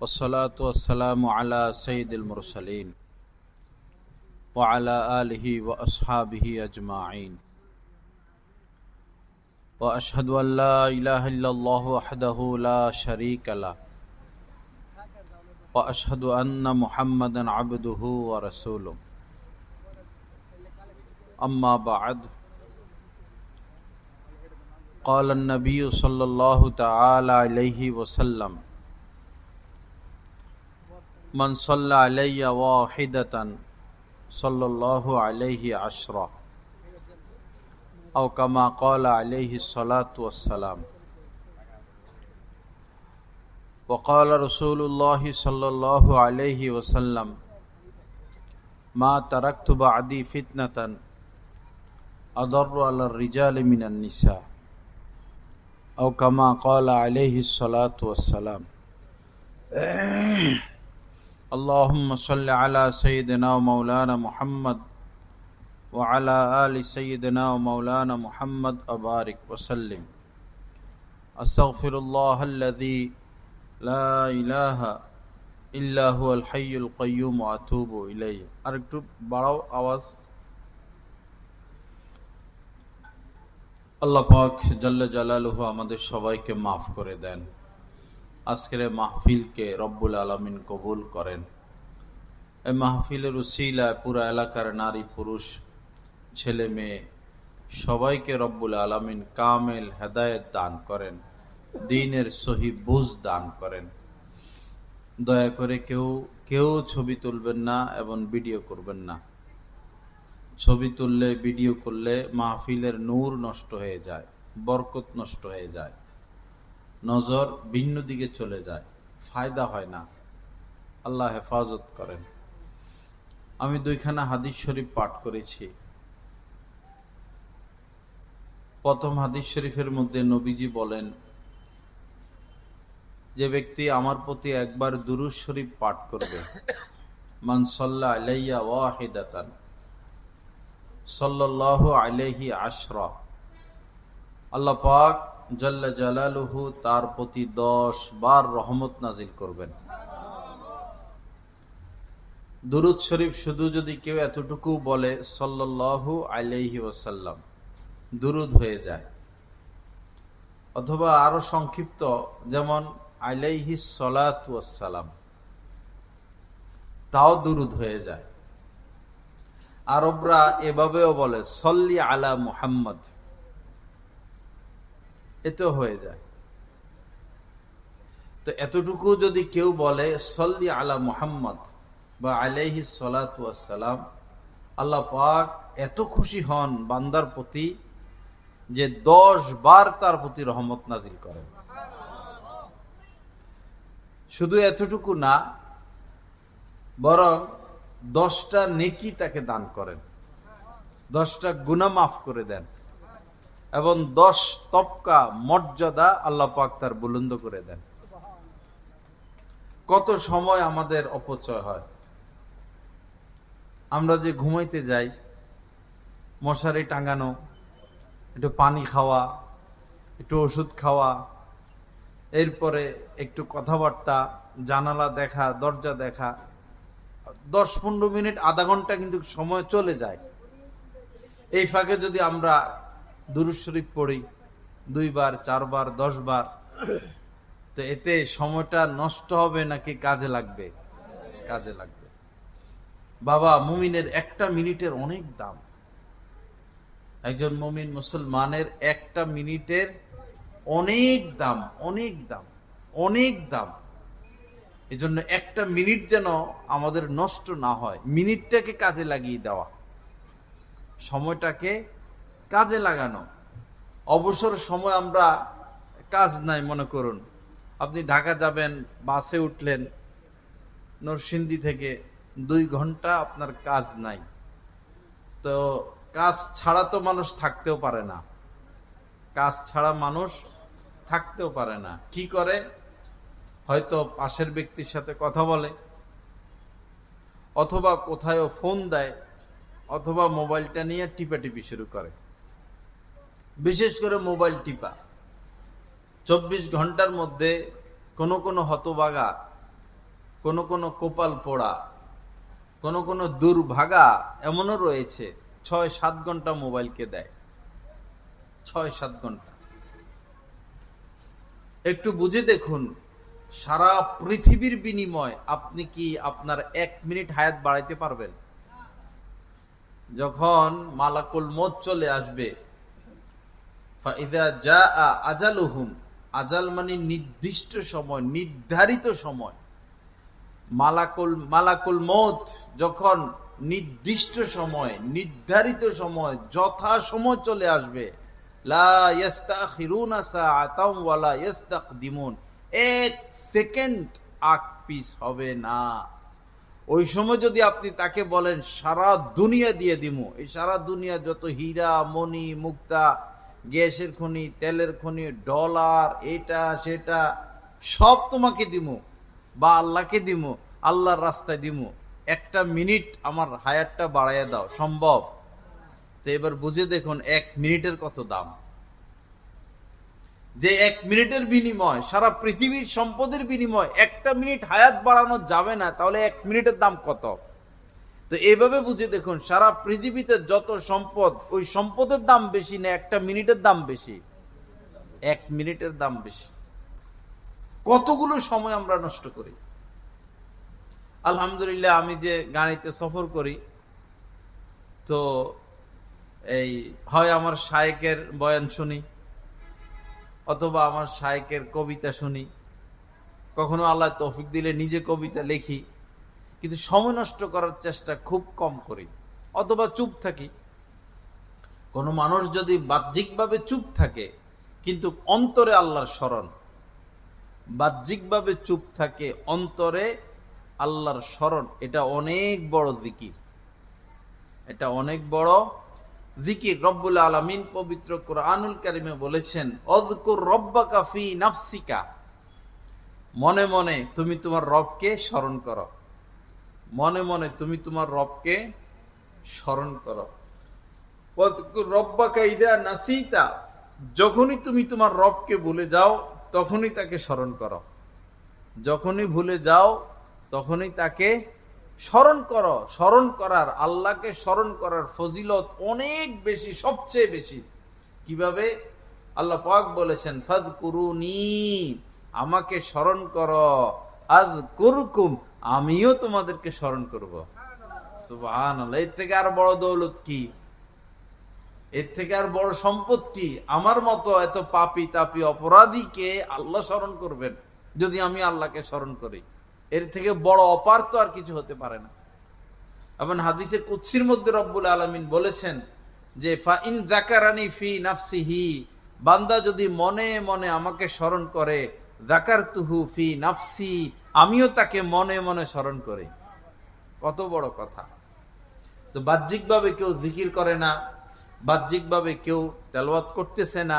والصلاة والسلام على سيد المرسلين وعلى آله وأصحابه أجمعين وأشهد أن لا إله إلا الله وحده لا شريك له وأشهد أن محمدا عبده ورسوله أما بعد قال النبي صلى الله تعالى عليه وسلم من صلى علي واحدة صلى الله عليه عشرة أو كما قال عليه الصلاة والسلام. وقال رسول الله صلى الله عليه وسلم ما تركت بعدي فتنة أضر على الرجال من النساء أو كما قال عليه الصلاة والسلام. اللهم صل على سيدنا ومولانا محمد وعلى آل سيدنا ومولانا محمد وبارك وسلم. أستغفر الله الذي لا إله إلا هو الحي القيوم وأتوب إليه. আরেকটু বাড়াও আওয়াজ। আল্লাহ পাক জাল্লা জালালুহু আমাদের সবাইকে মাফ করে দেন। আজকের মাহফিলকে রব্বুল আলামিন কবুল করেন। এই মাহফিলের উসিলায় পুরা এলাকার নারী পুরুষ ছেলে মেয়ে সবাইকে রব্বুল আলামিন কামেল হেদায়েত দান করেন, দ্বীনের সহি বুঝ দান করেন। দয়া করে কেউ ছবি তুলবেন না এবং ভিডিও করবেন না। ছবি তুললে ভিডিও করলে মাহফিলের নূর নষ্ট হয়ে যায়, বরকত নষ্ট হয়ে যায়, নজর ভিন্ন দিকে চলে যায়, ফায়দা হয় না। আল্লাহ হেফাজত করেন। আমি দুইখানা হাদিস শরীফ পাঠ করেছি। প্রথম হাদিস শরীফের মধ্যে নবীজি বলেন, যে ব্যক্তি আমার প্রতি একবার দুরূদ শরীফ পাঠ করবে, মান সাল্লা আলাইয়া ওয়াহিদাতান সাল্লাল্লাহু আলাইহি আশরা, আল্লাহ পাক জাল্লা জালালুহু তার প্রতি 10 বার রহমত নাজিল করবেন। দুরূদ শরীফ শুধু যদি কেউ এতটুকু বলে সাল্লাল্লাহু আলাইহি ওয়াসাল্লাম, দুরূদ হয়ে যায়। অথবা আরো সংক্ষিপ্ত, যেমন আলাইহি সালাতু ওয়াসসালাম, তাও দুরূদ হয়ে যায়। আরবরা এভাবেও বলে সল্লি আলা মুহাম্মদ, এতেও হয়ে যায়। তো এতটুকু যদি কেউ বলে সল্লি আলা মুহাম্মদ বা আলাইহি সালাতু ওয়াসসালাম, আল্লাহ পাক এত খুশি হন বান্দার প্রতি যে 10 বার তার প্রতি রহমত নাজিল করেন। শুধু এতটুকু না, বরং 10টা নেকি তাকে দান করেন, 10টা গুনাহ মাফ করে দেন এবং 10 তবকা মর্যাদা আল্লাহ পাক তার বুলন্দ করে দেন। কত সময় আমাদের অপচয় হয়। আমরা যে ঘুমাইতে যাই, মশারি টাঙানো, একটু পানি খাওয়া, একটু ওষুধ খাওয়া, এরপরে একটু কথাবার্তা, জানালা দেখা, দরজা দেখা, 10-15 মিনিট আধা ঘন্টা কিন্তু সময় চলে যায়। এই ফাঁকে যদি আমরা দুরূদ শরীফ পড়ি 2 বার 4 বার 10 বার, তো এতে সময়টা নষ্ট হবে নাকি কাজে লাগবে? কাজে লাগবে। বাবা, মুমিনের একটা মিনিটের অনেক দাম। একজন মুমিন মুসলমানের একটা মিনিটের অনেক দাম, অনেক দাম, অনেক দাম। এজন্য একটা মিনিট যেন আমাদের নষ্ট না হয়, মিনিটটাকে কাজে লাগিয়ে দেওয়া, সময়টাকে কাজে লাগানো। অবসর সময় আমরা কাজ নাই মনে করুন, আপনি ঢাকা যাবেন, বাসে উঠলেন, নরসিংদী থেকে 2 ঘন্টা আপনার কাজ নাই। তো কাজ ছাড়া তো মানুষ থাকতেও পারে না, কাজ ছাড়া মানুষ থাকতেও পারে না। কি করে? হয়তো পাশের ব্যক্তির সাথে কথা বলে, অথবা কোথাও ফোন দেয়, অথবা মোবাইলটা নিয়ে টিপাটিপি শুরু করে। বিশেষ করে মোবাইল টিপা 24 ঘন্টার মধ্যে কোনো হতবাগা কোন কোন কপাল পোড়া, কোন কোন দুর্ভাগা এমনও রয়েছে ৬-৭ ঘন্টা মোবাইলকে দেয়। ৬-৭ ঘন্টা। একটু বুঝে দেখুন, সারা পৃথিবীর বিনিময় আপনি কি আপনার ১ মিনিট হায়াত বাড়াইতে পারবেন? যখন মালাকুল মউত চলে আসবে, ফাইদা জাআ আজালুহুম, আজাল মানে নির্দিষ্ট সময়, নির্ধারিত সময়। মালাকুল মউত যখন নির্দিষ্ট সময়, নির্ধারিত সময়, যথা সময় চলে আসবে, লা ইস্তাখিরুনা সাআতাম ওয়া লা ইস্তাকদিমুন, ১ সেকেন্ড আগ পিছ হবে না। ওই সময় যদি আপনি তাকে বলেন সারা দুনিয়া দিয়ে দিমু, এই সারা দুনিয়া যত হীরা মণি মুক্তা, গ্যাসের খনি, তেলের খনি, ডলার, এটা সেটা সব তোমাকে দিমু, বা আল্লাহকে দিমু, আল্লাহর রাস্তায় দিমু, ১ মিনিট আমার হায়াতটা বাড়াইয়া দাও, সম্ভব? তো এবার বুঝে দেখুন ১ মিনিটের কত দাম। যে ১ মিনিটের বিনিময়, সারা পৃথিবীর সম্পদের বিনিময় ১ মিনিট হায়াত বাড়ানো যাবে না, তাহলে ১ মিনিটের দাম কত? তো এইভাবে বুঝে দেখুন, সারা পৃথিবীতে যত সম্পদ, ওই সম্পদের দাম বেশি না ১ মিনিটের দাম বেশি? ১ মিনিটের দাম বেশি। কতগুলো সময় আমরা নষ্ট করি। আলহামদুলিল্লাহ, আমি যে গাড়িতে সফর করি, তো এই হয় আমার শায়েকের বয়ান শুনি, অথবা আমার শায়েকের কবিতা শুনি, কখনো আল্লাহ তৌফিক দিলে নিজে কবিতা লিখি, কিন্তু সময় নষ্ট করার চেষ্টা খুব কম করি, অথবা চুপ থাকি। কোন মানুষ যদি বাহ্যিকভাবে চুপ থাকে কিন্তু অন্তরে আল্লাহর স্মরণ, বাহ্যিকভাবে চুপ থাকে অন্তরে আল্লাহর স্মরণ, এটা অনেক বড় জিকির, এটা অনেক বড় জিকির। রব্বুল আলামিন পবিত্র কুরআনুল কারীমে বলেছেন, অযকুর রব্বাকা ফি নাফসিকা, মনে মনে তুমি তোমার রবকে স্মরণ করো, মনে মনে তুমি তোমার রবকে স্মরণ করো। অযকুর রব্বাকা ইযা নাসিতা, যখনই তুমি তোমার রবকে ভুলে যাও তখনই তাকে স্মরণ করো, যখনই ভুলে যাও তখনই তাকে স্মরণ করো। স্মরণ করার, আল্লাহকে স্মরণ করার ফজিলত অনেক বেশি, সবচেয়ে বেশি। কিভাবে? আল্লাহ পাক বলেছেন, ফাযকুরুনি, আমাকে স্মরণ করো, আযকুরকুম, আমিও তোমাদেরকে স্মরণ করব। সুবহানাল্লাহ। এর থেকে আর বড় দৌলত কি? এর থেকে আর বড় সম্পদ কি? আমার মতো এত পাপী তাপী অপরাধীকে আল্লাহ স্মরণ করবেন যদি আমি আল্লাহকে স্মরণ করি। এর থেকে বড় অপার তো আর কিছু হতে পারে না। এবং হাদিসে কুদসির মধ্যে রব্বুল আলামিন বলেছেন যে, ফাইন যাকারানি ফি নাফসিহি, বান্দা যদি মনে মনে আমাকে স্মরণ করে, যাকারতুহু ফি নাফসি, আমিও তাকে মনে মনে স্মরণ করি। কত বড় কথা। তো বাহ্যিকভাবে কেউ জিকির করে না, বাহ্যিকভাবে কেউ তেলাওয়াত করতেছে না,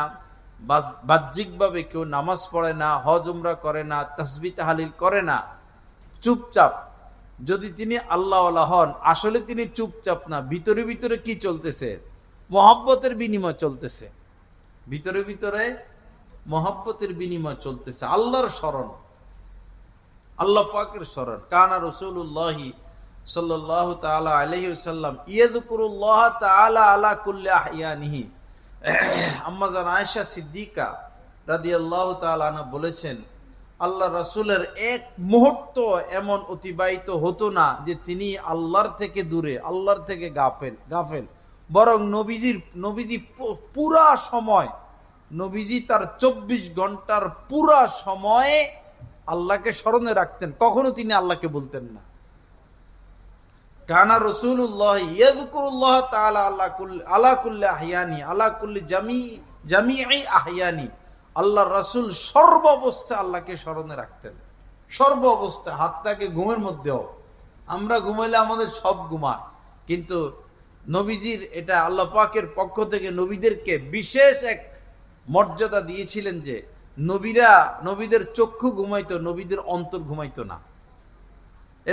বাহ্যিকভাবে কেউ নামাজ পড়ে না, হজ উমরা করে না, তাসবিহ তাহলিল করে না, চুপচাপ। যদি তিনি আল্লাহওয়ালা হন, আসলে তিনি চুপচাপ না, ভিতরে ভিতরে কি চলতেছে? মহব্বতের বিনিময় চলতেছে, ভিতরে ভিতরে মহব্বতের বিনিময় চলতেছে, আল্লাহর স্মরণ, আল্লাহ পাকের স্মরণ। কানা রাসূলুল্লাহি সাল্লাল্লাহু তাআলা আলাইহি ওয়াসাল্লাম ইয়াযকুরুল্লাহ তাআলা আলা কুল্লি আহইয়ানিহি। আম্মা জান আয়েশা সিদ্দিকা রাদিয়াল্লাহু তাআলা আনহা বলেছেন, আল্লাহ রাসূলের এক মুহূর্ত এমন অতিবাহিত হতো না যে তিনি আল্লাহর থেকে দূরে, আল্লাহর থেকে গাফেল। বরং নবীজি পুরা সময়, নবীজি তার 24 ঘন্টার পুরা সময়ে আল্লাহকে স্মরণে রাখতেন, কখনো তিনি আল্লাহকে বলতেন না। কানা রাসূলুল্লাহ ইয়াযকুরুল্লাহ তাআলা আলা কুল্লি আহইয়ানি, আলা কুল্লি জামিই আহইয়ানি। আল্লাহর রাসূল সর্ব অবস্থায় আল্লাহকে স্মরণে রাখতেন, সর্ব অবস্থায়, হাত্তাকে ঘুমের মধ্যেও। আমরা ঘুমাইলে আমাদের সব ঘুমায়, কিন্তু নবীজির এটা আল্লাহ পাকের পক্ষ থেকে নবীদেরকে বিশেষ এক মর্যাদা দিয়েছিলেন যে নবীদের চক্ষু ঘুমাইতো, নবীদের অন্তর ঘুমাইতো না।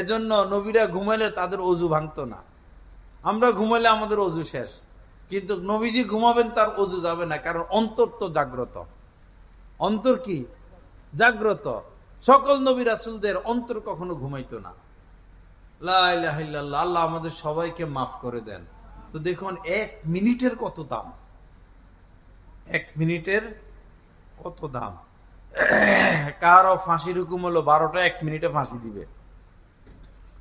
এজন্য নবীরা ঘুমাইলে তাদের অজু ভাঙতো না। আমরা ঘুমাইলে আমাদের অজু শেষ, কিন্তু নবীজি ঘুমাবেন তার অজু যাবে না, কারণ অন্তর তো জাগ্রত। অন্তর কি? জাগ্রত। সকল নবী রাসূলদের অন্তর কখনো ঘুমাইতো না। লা ইলাহা ইল্লাল্লাহ। আল্লাহ আমাদের সবাইকে মাফ করে দেন। তো দেখুন 1 মিনিটের কত দাম, 1 মিনিটের কত দাম। কারো ফাঁসির হুকুম হলো 12টা 1 মিনিটে ফাঁসি দিবে,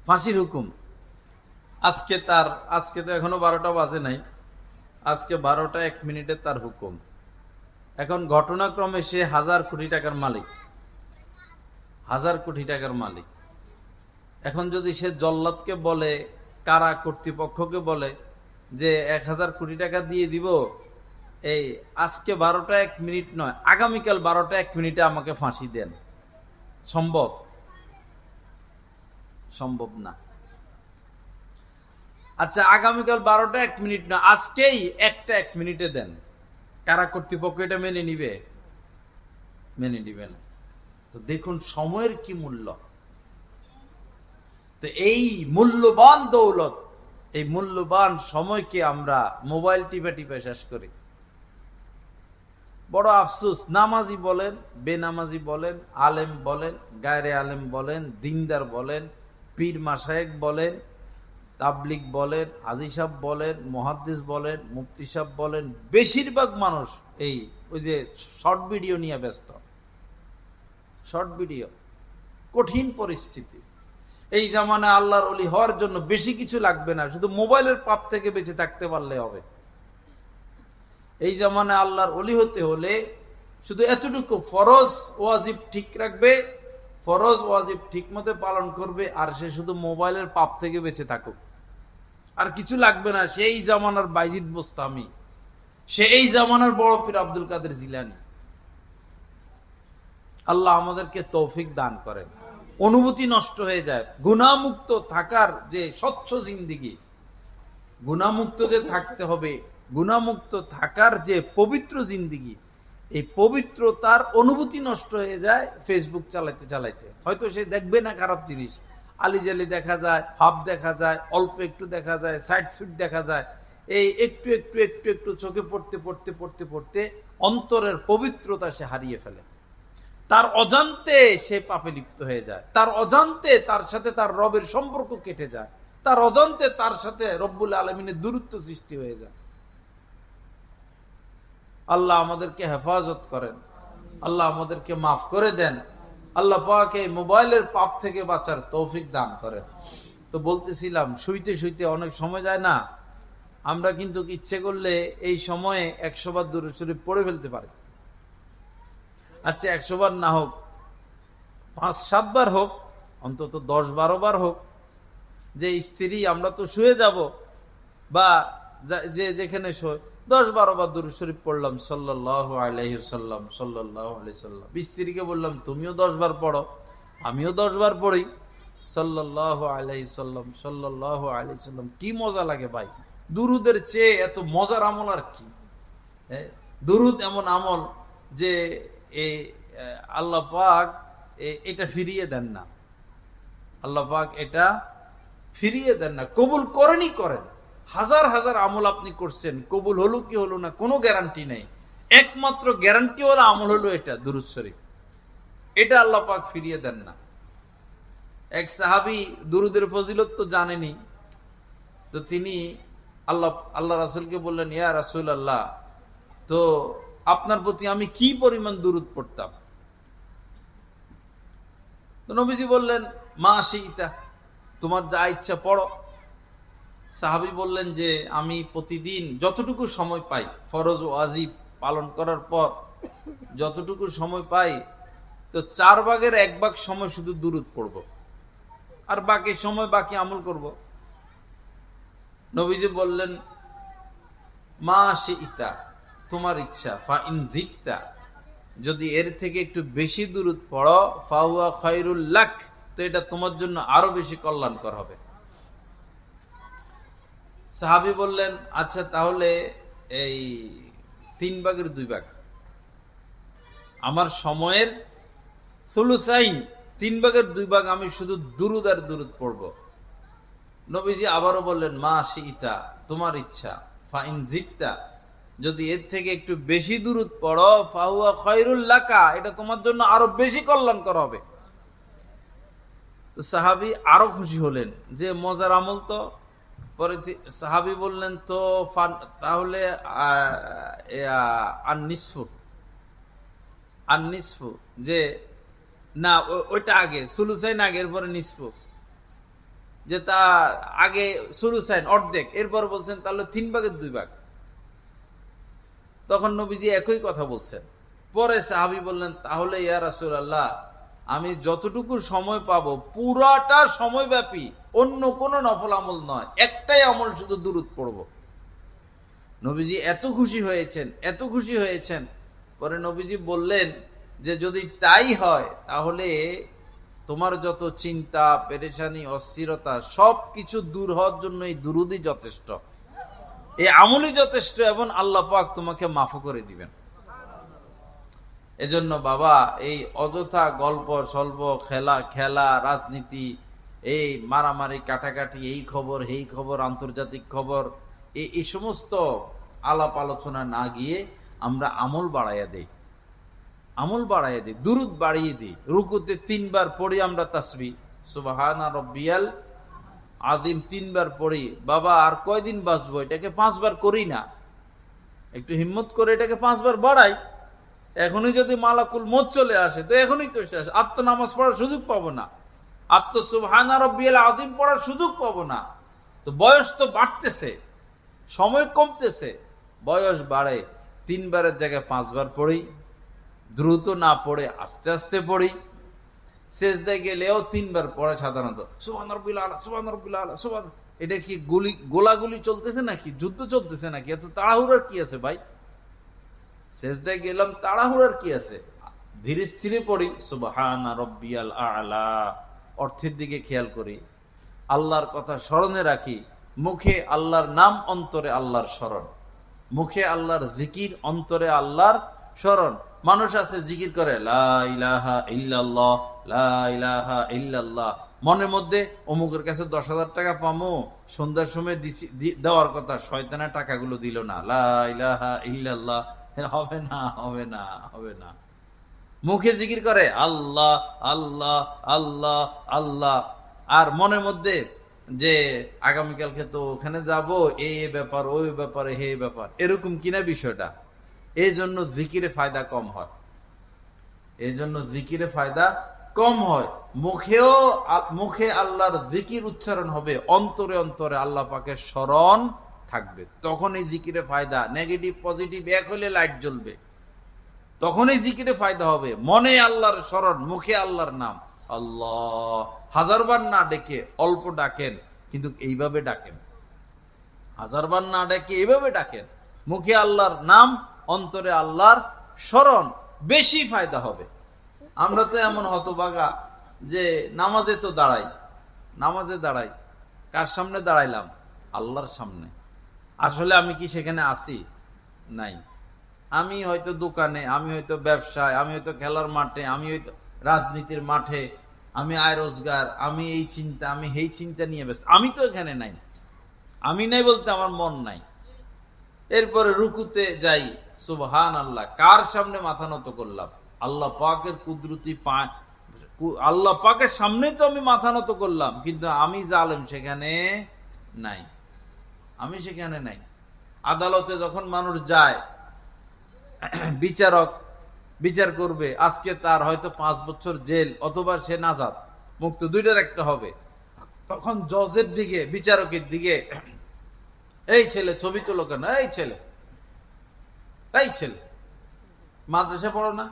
ফাঁসির হুকুম। আজকে তো এখনো 12টা বাজে নাই, আজকে 12টা 1 মিনিটে তার হুকুম। এখন ঘটনাক্রমে সে 1000 কোটি টাকার মালিক, 1000 কোটি টাকার মালিক। এখন যদি সে জল্লাদকে বলে, কারা কর্তৃপক্ষকে বলে যে 1000 কোটি টাকা দিয়ে দিব, এই আজকে 12টা 1 মিনিট নয়, আগামীকাল 12টা 1 মিনিটে আমাকে ফাঁসি দেন, সম্ভব? সম্ভব না। আচ্ছা, আগামীকাল 12টা 1 মিনিট না, আজকেই 1টা 1 মিনিটে দেন, কারা কর্তৃপক্ষ এটা মেনে নিবে? মেনে নিবে না। তো দেখুন সময়ের কি মূল্য। তো এই মূল্যবান দৌলত, এই মূল্যবান সময়কে আমরা মোবাইল টিপে টিপে শেষ করি। বড় আফসোস, নামাজি বলেন, বেনামাজি বলেন, আলেম বলেন, গায়রে আলেম বলেন, দিনদার বলেন, পীর মাশায়েখ বলেন, তাবলিগ বলেন, হাজী সাহেব বলেন, মুহাদ্দিস বলেন, মুফতি সাহেব বলেন, বেশিরভাগ মানুষ ওই যে শর্ট ভিডিও নিয়ে ব্যস্ত। শর্ট ভিডিও, কঠিন পরিস্থিতি। এই জামানায় আল্লাহর ওলি হওয়ার জন্য বেশি কিছু লাগবে না, শুধু মোবাইলের পাপ থেকে বেঁচে থাকতে পারলে হবে। এই জামানায় আল্লাহর ওলি হতে হলে শুধু এতটুকু, ফরজ ওয়াজিব ঠিক রাখবে, ফরজ ওয়াজিব ঠিক মতো পালন করবে, আর সে শুধু মোবাইলের পাপ থেকে বেঁচে থাকুক, আর কিছু লাগবে না। সেই জামানার বাইজিদ বোস্তামি, সেই জামানার বড় পীর আব্দুল কাদের জিলানী। আল্লাহ আমাদেরকে তৌফিক দান করেন। অনুভূতি নষ্ট হয়ে যায়। গুনাহমুক্ত থাকার যে স্বচ্ছ জিন্দেগি, গুনাহমুক্ত যে থাকতে হবে, গুনাহমুক্ত থাকার যে পবিত্র জিন্দেগি, এই পবিত্রতার অনুভূতি নষ্ট হয়ে যায় ফেসবুক চালাইতে চালাইতে। হয়তো সে দেখবে না খারাপ জিনিস, আলিজালি দেখা যায়, হাফ দেখা যায়, অল্প একটু দেখা যায়, সাইড সুইট দেখা যায়, এই একটু একটু একটু একটু চোখে পড়তে পড়তে পড়তে পড়তে অন্তরের পবিত্রতা সে হারিয়ে ফেলে। তার অজান্তে সে পাপে লিপ্ত হয়ে যায়, তার অজান্তে তার সাথে তার রবের সম্পর্ক কেটে যায়, তার অজান্তে তার সাথে রব্বুল আলামিনের দূরত্ব সৃষ্টি হয়ে যায়। আল্লাহ আমাদেরকে হেফাজত করেন, আল্লাহ আমাদেরকে মাফ করে দেন, আল্লাহ পাক এই মোবাইলের পাপ থেকে বাঁচার তৌফিক দান করেন। তো বলতেছিলাম, শুইতে শুইতে অনেক সময় যায় না, আমরা কিন্তু ইচ্ছে করলে এই সময়ে 100 বার দুরূদ শরীফ পড়ে ফেলতে পারি। আচ্ছা 100 বার না হোক, 5-7 বার হোক, অন্তত 10-12 বার হোক। যে স্ত্রী, আমরা তো শুয়ে যাব বা যে যেখানে শোয়, 10-12 বার দুরূদ শরীফ পড়লাম, সাল্লাল্লাহু আলাইহি ওয়াসাল্লাম, সাল্লাল্লাহু আলাইহি ওয়াসাল্লাম। স্ত্রীকে বললাম, তুমিও 10 বার পড়ো, আমিও 10 বার পড়ি, সাল্লাল্লাহু আলাইহি ওয়াসাল্লাম, সাল্লাল্লাহু আলাইহি ওয়াসাল্লাম। কি মজা লাগে ভাই, দুরুদের চেয়ে এত মজার আমল আর কি। দুরুদ এমন আমল যে আল্লাহ পাক এটা ফিরিয়ে দেন না, আল্লাহ পাক এটা ফিরিয়ে দেন না, কবুল করেনই করেন। হাজার হাজার আমল আপনি করছেন, কবুল হলো কি হলো না কোনো গ্যারান্টি নেই। একমাত্র গ্যারান্টি ওরা আমল হলো এটা, দুরূদ শরীফ। এটা আল্লাহ পাক ফিরিয়ে দেন না। এক সাহাবী দুরুদের ফজিলত তো জানেনি, তো তিনি আল্লাহ রাসূলকে বললেন, ইয়া রাসূলুল্লাহ, তো আপনার প্রতি আমি কি পরিমাণ দুরূদ পড়তাম? তো নবীজি বললেন, মা শিইতা, তোমার যা ইচ্ছা পড়ো। সাহাবী বললেন যে আমি প্রতিদিন যতটুকু সময় পাই, ফরজ ও ওয়াজিব পালন করার পর যতটুকু সময় পাই, তো 4 ভাগের 1 ভাগ সময় শুধু দুরূদ পড়ব, আর বাকি সময় বাকি আমল করব। নবীজি বললেন, মা শিইতা, তোমার ইচ্ছা, ফা ইন জিদতা, যদি এর থেকে একটু বেশি দুরূদ পড়ো, ফাহুয়া খায়রুল লাক, তো এটা তোমার জন্য আরো বেশি কল্যাণকর হবে। সাহাবী বললেন, আচ্ছা তাহলে এই 3 ভাগের 2 ভাগ, আমার সময়ের সুলুসাইন, 3 ভাগের 2 ভাগ আমি শুধু দুরূদ আর দুরূদ পড়ব। নবীজি আবারও বললেন, মা শিইতা, তোমার ইচ্ছা, ফা ইন জিদতা, যদি এর থেকে একটু বেশি দুরূদ পড়ো, ফাহুয়া খায়রুল লাকা, এটা তোমার জন্য আরো বেশি কল্যাণকর হবে। তো সাহাবী আরো খুশি হলেন যে মজার আমল তো। পরে সাহাবী বললেন তো তাহলে নিসফু যে না ওইটা আগে সুলুসাইন আগে, এরপরে নিসফু, যে তা আগে সুলুসাইন অর্ধেক, এরপর বলছেন তাহলে 3/2 তখন নবীজি একই কথা বলছেন। পরে সাহাবী বললেন তাহলে ইয়া রাসূলুল্লাহ আমি যতটুকু সময় পাবো পুরাটা সময় ব্যাপী অন্য কোন নফল আমল নয়, একটাই আমল শুধু দুরূদ পড়ব। নবীজি এত খুশি হয়েছেন, এত খুশি হয়েছেন। পরে নবীজি বললেন যে যদি তাই হয় তাহলে তোমার যত চিন্তা পেরেশানি অস্থিরতা সবকিছু দূর হওয়ার জন্য এই দুরূদই যথেষ্ট, এই আমলই যথেষ্ট, এবং আল্লাহ পাক তোমাকে মাফ করে দিবেন। এজন্য বাবা এই অযথা গল্প স্বল্প খেলা রাজনীতি, এই মারামারি কাটাকাটি, এই খবর এই খবর, আন্তর্জাতিক খবর, এই সমস্ত আলাপ আলোচনা না গিয়ে আমরা আমল বাড়াইয়া দেই, আমল বাড়াইয়া দিই, দুরূদ বাড়িয়ে দিই। রুকুতে 3 বার পড়ি আমরা তাসবিহ সুবহানা রাব্বিয়াল আযীম 3 বার পড়ি। বাবা আর কয়দিন বাঁচবো, এটাকে 5 বার করি না, একটু হিম্মত করে এটাকে 5 বার বাড়াই। এখনই যদি মালাকুল মউত চলে আসে তো এখনই তো শেষ, আত্ম নামাজ পড়ার সুযোগ পাবো না, আত্ম সুবহানা রাব্বিয়াল আযীম পড়ার সুযোগ পাবো না। তো বয়স তো বাড়তেছে, সময় কমতেছে, বয়স বাড়ে, 3 বারের জায়গায় 5 বার পড়ি, দ্রুত না পড়ে আস্তে আস্তে পড়ি। সেজদায় গেলেও 3 বার পড়ে সাধারণত, সুবহান রাব্বিল আলা, সুবহান রাব্বিল আলা, সুবহান। এটা কি গোলাগুলি চলতেছে নাকি, যুদ্ধ চলতেছে নাকি? এত তাড়াহুড়ার কি আছে ভাই? সেজদায় গেলাম, তাড়াহুড়ার কি আছে? ধীরে স্থিরে পড়ি সুবহানা রাব্বিয়াল আলা, অর্থের দিকে খেয়াল করি, আল্লাহর কথা স্মরণে রাখি, মুখে আল্লাহর নাম, অন্তরে আল্লাহর স্মরণ, মুখে আল্লাহর জিকির, অন্তরে আল্লাহর স্মরণ। মানুষ আছে জিকির করে লা ইলাহা ইল্লাল্লাহ, লা ইলাহা ইল্লাল্লাহ, মনের মধ্যে অমুকের কাছে 10,000 টাকা পামো, সন্ধ্যার সময় দেওয়ার কথা, শয়তানের টাকাগুলো দিল না, লা ইলাহা ইল্লাল্লাহ, হবে না হবে না হবে না। মুখে জিকির করে আল্লাহ আল্লাহ আল্লাহ আল্লাহ, আর মনের মধ্যে যে আগামীকালকে তো ওখানে যাব, এই ব্যাপার ওই ব্যাপারে হে ব্যাপার, এরকম কিনা বিষয়টা। এই জন্য জিকিরে ফায়দা কম হয়, এই জন্য জিকিরে ফায়দা কম হয়। মুখে আল্লাহর জিকির উচ্চারণ হবে, অন্তরে অন্তরে আল্লাহ পাকের স্মরণ থাকবে, তখন এই জিকিরে ফায়দা। নেগেটিভ পজিটিভ এক হলে লাইট জ্বলবে, তখনই জিকিরে ফায়দা হবে। মনে আল্লাহর স্মরণ, মুখে আল্লাহর নাম। আল্লাহ 1000 বার না ডেকে অল্প ডাকেন, কিন্তু এইভাবে ডাকেন, 1000 বার না ডেকে এইভাবে ডাকেন, মুখে আল্লাহর নাম, অন্তরে আল্লাহর স্মরণ, বেশি ফায়দা হবে। আমরা তো এমন হতভাগা যে নামাজে তো দাঁড়াই, নামাজে দাঁড়াই, কার সামনে দাঁড়াইলাম? আল্লাহর সামনে। আসলে আমি কি সেখানে আছি? নাই। আমি হয়তো দোকানে, আমি হয়তো ব্যবসায়, আমি হয়তো খেলার মাঠে, আমি হয়তো রাজনীতির মাঠে, আমি আয় রোজগার, আমি এই চিন্তা, আমি এই চিন্তা নিয়ে ব্যস্ত। আমি তো এখানে নাই, আমি নাই বলতে আমার মন নাই। এরপরে রুকুতে যাই, সুবহান আল্লাহ, কার সামনে মাথা নত করলাম? আল্লাহ পাকের কুদরতি আল্লাহ পাকের সামনে তো আমি মাথা নত করলাম, কিন্তু আমি জালেম সেখানে নাই, আমি সেখানে নাই। আদালতে যখন মানুষ যায়, বিচারক বিচার করবে, আজকে তার হয়তো 5 বছর জেল অথবা সে নাজাত মুক্ত, দুইটার একটা হবে। তখন জজের দিকে, বিচারকের দিকে, এই ছেলে ছবি তোলো কেন? এই ছেলে, এই ছেলে মাদ্রাসা পড়ো না?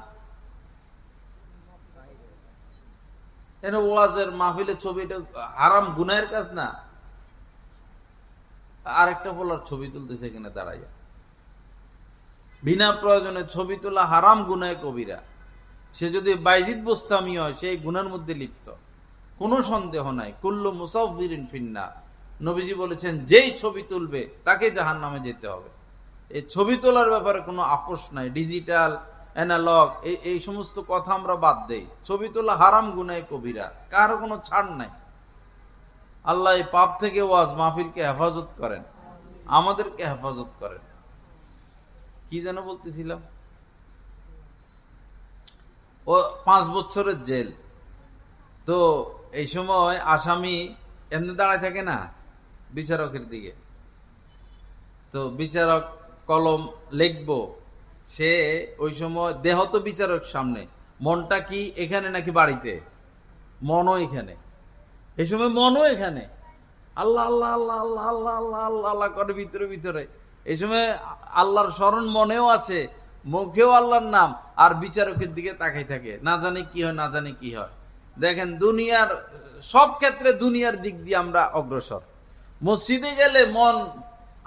ওয়াজের মাহফিলে ছবিটা হারাম, গুনাহের কাজ না? আরেকটা বলার ছবি তুলতেছে কিনা দাঁড়াইয়া, বিনা প্রয়োজনে ছবি তোলা হারাম, গুনাহে কবিরা। সে যদি বাইজিদ বোস্তামি হয়, সেই গুনার মধ্যে লিপ্ত, কোনো সন্দেহ নাই। কুল্লু মুসাফিরিন ফিন্নার, নবীজি বলেছেন যেই ছবি তুলবে তাকে জাহান্নামে যেতে হবে। এই ছবি তোলার ব্যাপারে কোনো আপোষ নাই। ডিজিটাল, অ্যানালগ, এই সমস্ত কথা আমরা বাদ দেই। ছবি তোলা হারাম, গুনাহে কবিরা, কারো কোনো ছাড় নাই। আল্লাহ এই পাপ থেকে ওয়াজ মাহফিলকে হেফাজত করেন, আমাদেরকে হেফাজত করেন। কি যেন বলতেছিলাম, ও 5 বছরের জেল। তো এই সময় আসামি এমনি দাঁড়ায় থাকে না বিচারকের দিকে, তো বিচারক কলম লিখবো, সে ওই সময় দেহ তো বিচারক সামনে, মনটা কি এখানে নাকি বাড়িতে? মনও এখানে, এই সময় মনও এখানে, আল্লাহ আল্লাহ আল্লাহ আল্লাহ আল্লাহ আল্লাহ আল্লাহ আল্লাহ করে ভিতরে ভিতরে। এই সময় আল্লাহর স্মরণ মনেও আছে, মুখেও আল্লাহর নাম, আর বিচারকের দিকে তাকাই থাকে, না জানি কি হয়, না জানি কি হয়। দেখেন দুনিয়ার সব ক্ষেত্রে দুনিয়ার দিক দিয়ে আমরা অগ্রসর। মসজিদে গেলে মন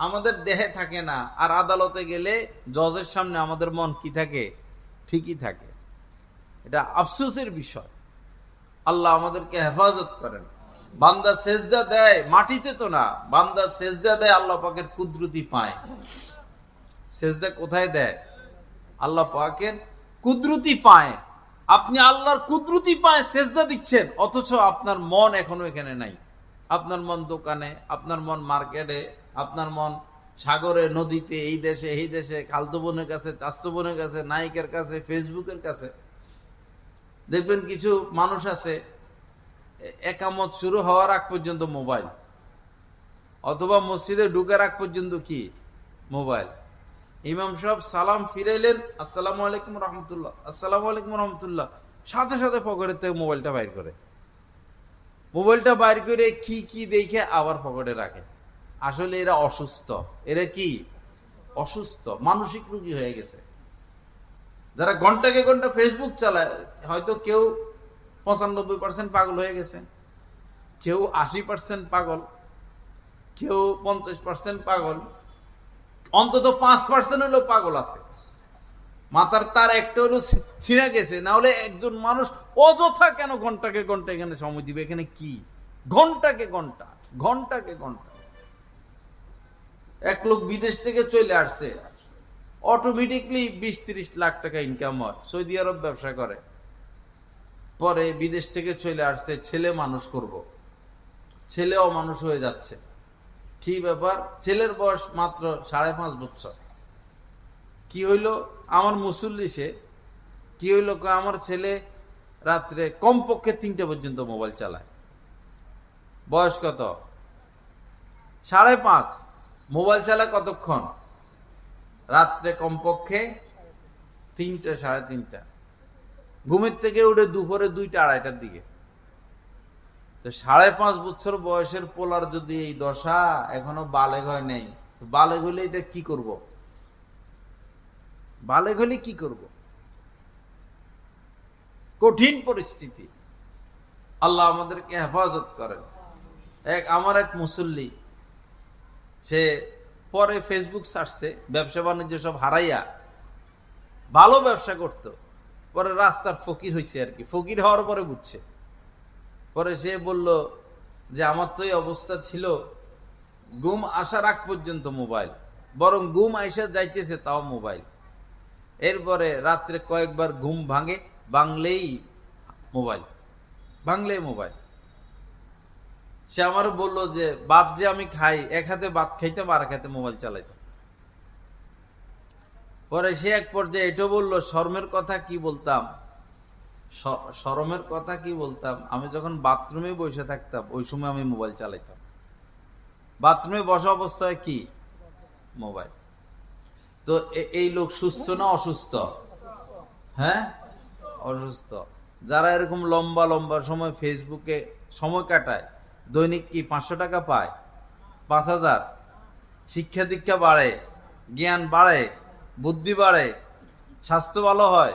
আমাদের দেহে থাকে না, আর আদালতে গেলে জজের সামনে আমাদের মন কি থাকে? ঠিকই থাকে। এটা আফসোসের বিষয়। আল্লাহ আমাদেরকে হেফাজত করেন। বান্দা সেজদা দেয় মাটিতে তো না, বান্দা সেজদা দেয় আল্লাহ পাকের কুদরতি পায়। সেজদা কোথায় দেয়? আল্লাহ পাকের কুদরতি পায়। আপনি আল্লাহর কুদরতি পায় সেজদা দিচ্ছেন, অথচ আপনার মন এখনো এখানে নাই। আপনার মন দোকানে, আপনার মন মার্কেটে, আপনার মন সাগরে, নদীতে, এই দেশে, এই দেশে, খালতো বোনের কাছে, চাচতো বোনের কাছে, নায়িকের কাছে, ফেসবুকের কাছে। দেখবেন কিছু মানুষ আছে একামত শুরু হওয়ার আগ পর্যন্ত মোবাইল, অথবা মসজিদে ঢুকার আগ পর্যন্ত কি মোবাইল। ইমাম সাহেব সালাম ফিরাইলেন, আসসালামু আলাইকুম রহমতুল্লাহ, আসসালামু আলাইকুম রহমতুল্লাহ, সাথে সাথে পকেটের থেকে মোবাইলটা বাইর করে, মোবাইলটা বাইর করে কি কি দেখে আবার পকেটে রাখে। আসলে এরা অসুস্থ, এরা কি অসুস্থ, মানসিক রোগী হয়ে গেছে। যারা ঘন্টাকে ঘন্টা ফেসবুক চালায়, হয়তো কেউ 95% পাগল হয়ে গেছে, কেউ 80% পাগল, কেউ 50% পাগল, অন্তত 5% হলেও পাগল আছে। মাথার তার একটা হলো ছিঁড়ে গেছে, না হলে একজন মানুষ অযথা কেন ঘন্টাকে ঘন্টা এখানে সময় দিবে? এখানে কি ঘন্টাকে ঘন্টা, ঘন্টাকে ঘন্টা। এক লোক বিদেশ থেকে চলে আসছে, অটোমেটিকলি 20-30 লাখ টাকা ইনকাম হয়, সৌদি আরব ব্যবসা করে। পরে বিদেশ থেকে চলে আসছে, ছেলে মানুষ করব, ছেলেও মানুষ হয়ে যাচ্ছে। কি ব্যাপার? ছেলের বয়স মাত্র 5.5 বছর। কি হইলো? আমার মুসল্লি সে, কি হইলো? আমার ছেলে রাত্রে কমপক্ষে 3টা পর্যন্ত মোবাইল চালায়। বয়স কত? 5.5। মোবাইল চালায় কতক্ষণ? রাত্রে কমপক্ষে 3টা, 3:30। ঘুমের থেকে উঠে দুপুরে 2টা, 2:30টার দিকে। তো 5.5 বছর বয়সের পোলার যদি এই দশা, এখনো বালেগ হয় নাই, বালেগ হলে এটা কি করব? বালেগ হলে কি করব? কঠিন পরিস্থিতি। আল্লাহ আমাদেরকে হেফাজত করেন। আমার এক মুসল্লি, সে পরে ফেসবুক ছাড়ছে, ব্যবসা বাণিজ্য সব হারাইয়া ভালো ব্যবসা করত, পরে রাস্তার ফকির হয়েছে আর কি। ফকির হওয়ার পরে বুঝছে, পরে সে বলল যে আমার তো এই অবস্থা ছিল, ঘুম আসার আগ পর্যন্ত মোবাইল, বরং ঘুম আইসা যাইতেছে তাও মোবাইল। এরপরে রাত্রে কয়েকবার ঘুম ভাঙে, বাংলেই মোবাইল, বাংলেই মোবাইল। সে আমার বললো যে ভাত যে আমি খাই, এক হাতে ভাত খাইতাম, আর এক হাতে মোবাইল চালাইতাম। পরে সে এক পর্যায়ে এটাও বললো, শরমের কথা কি বলতাম, শরমের কথা কি বলতাম, আমি যখন বাথরুমে বসে থাকতাম ওই সময় আমি মোবাইল চালাইতাম। বাথরুমে বসা অবস্থায় কি মোবাইল। তো এই লোক সুস্থ না অসুস্থ? হ্যাঁ, অসুস্থ। যারা এরকম লম্বা লম্বা সময় ফেসবুকে সময় কাটায়, দৈনিক কি 500 টাকা পায়, 5000, শিক্ষা দীক্ষা বাড়ে, জ্ঞান বাড়ে, বুদ্ধি বাড়ে, স্বাস্থ্য ভালো হয়,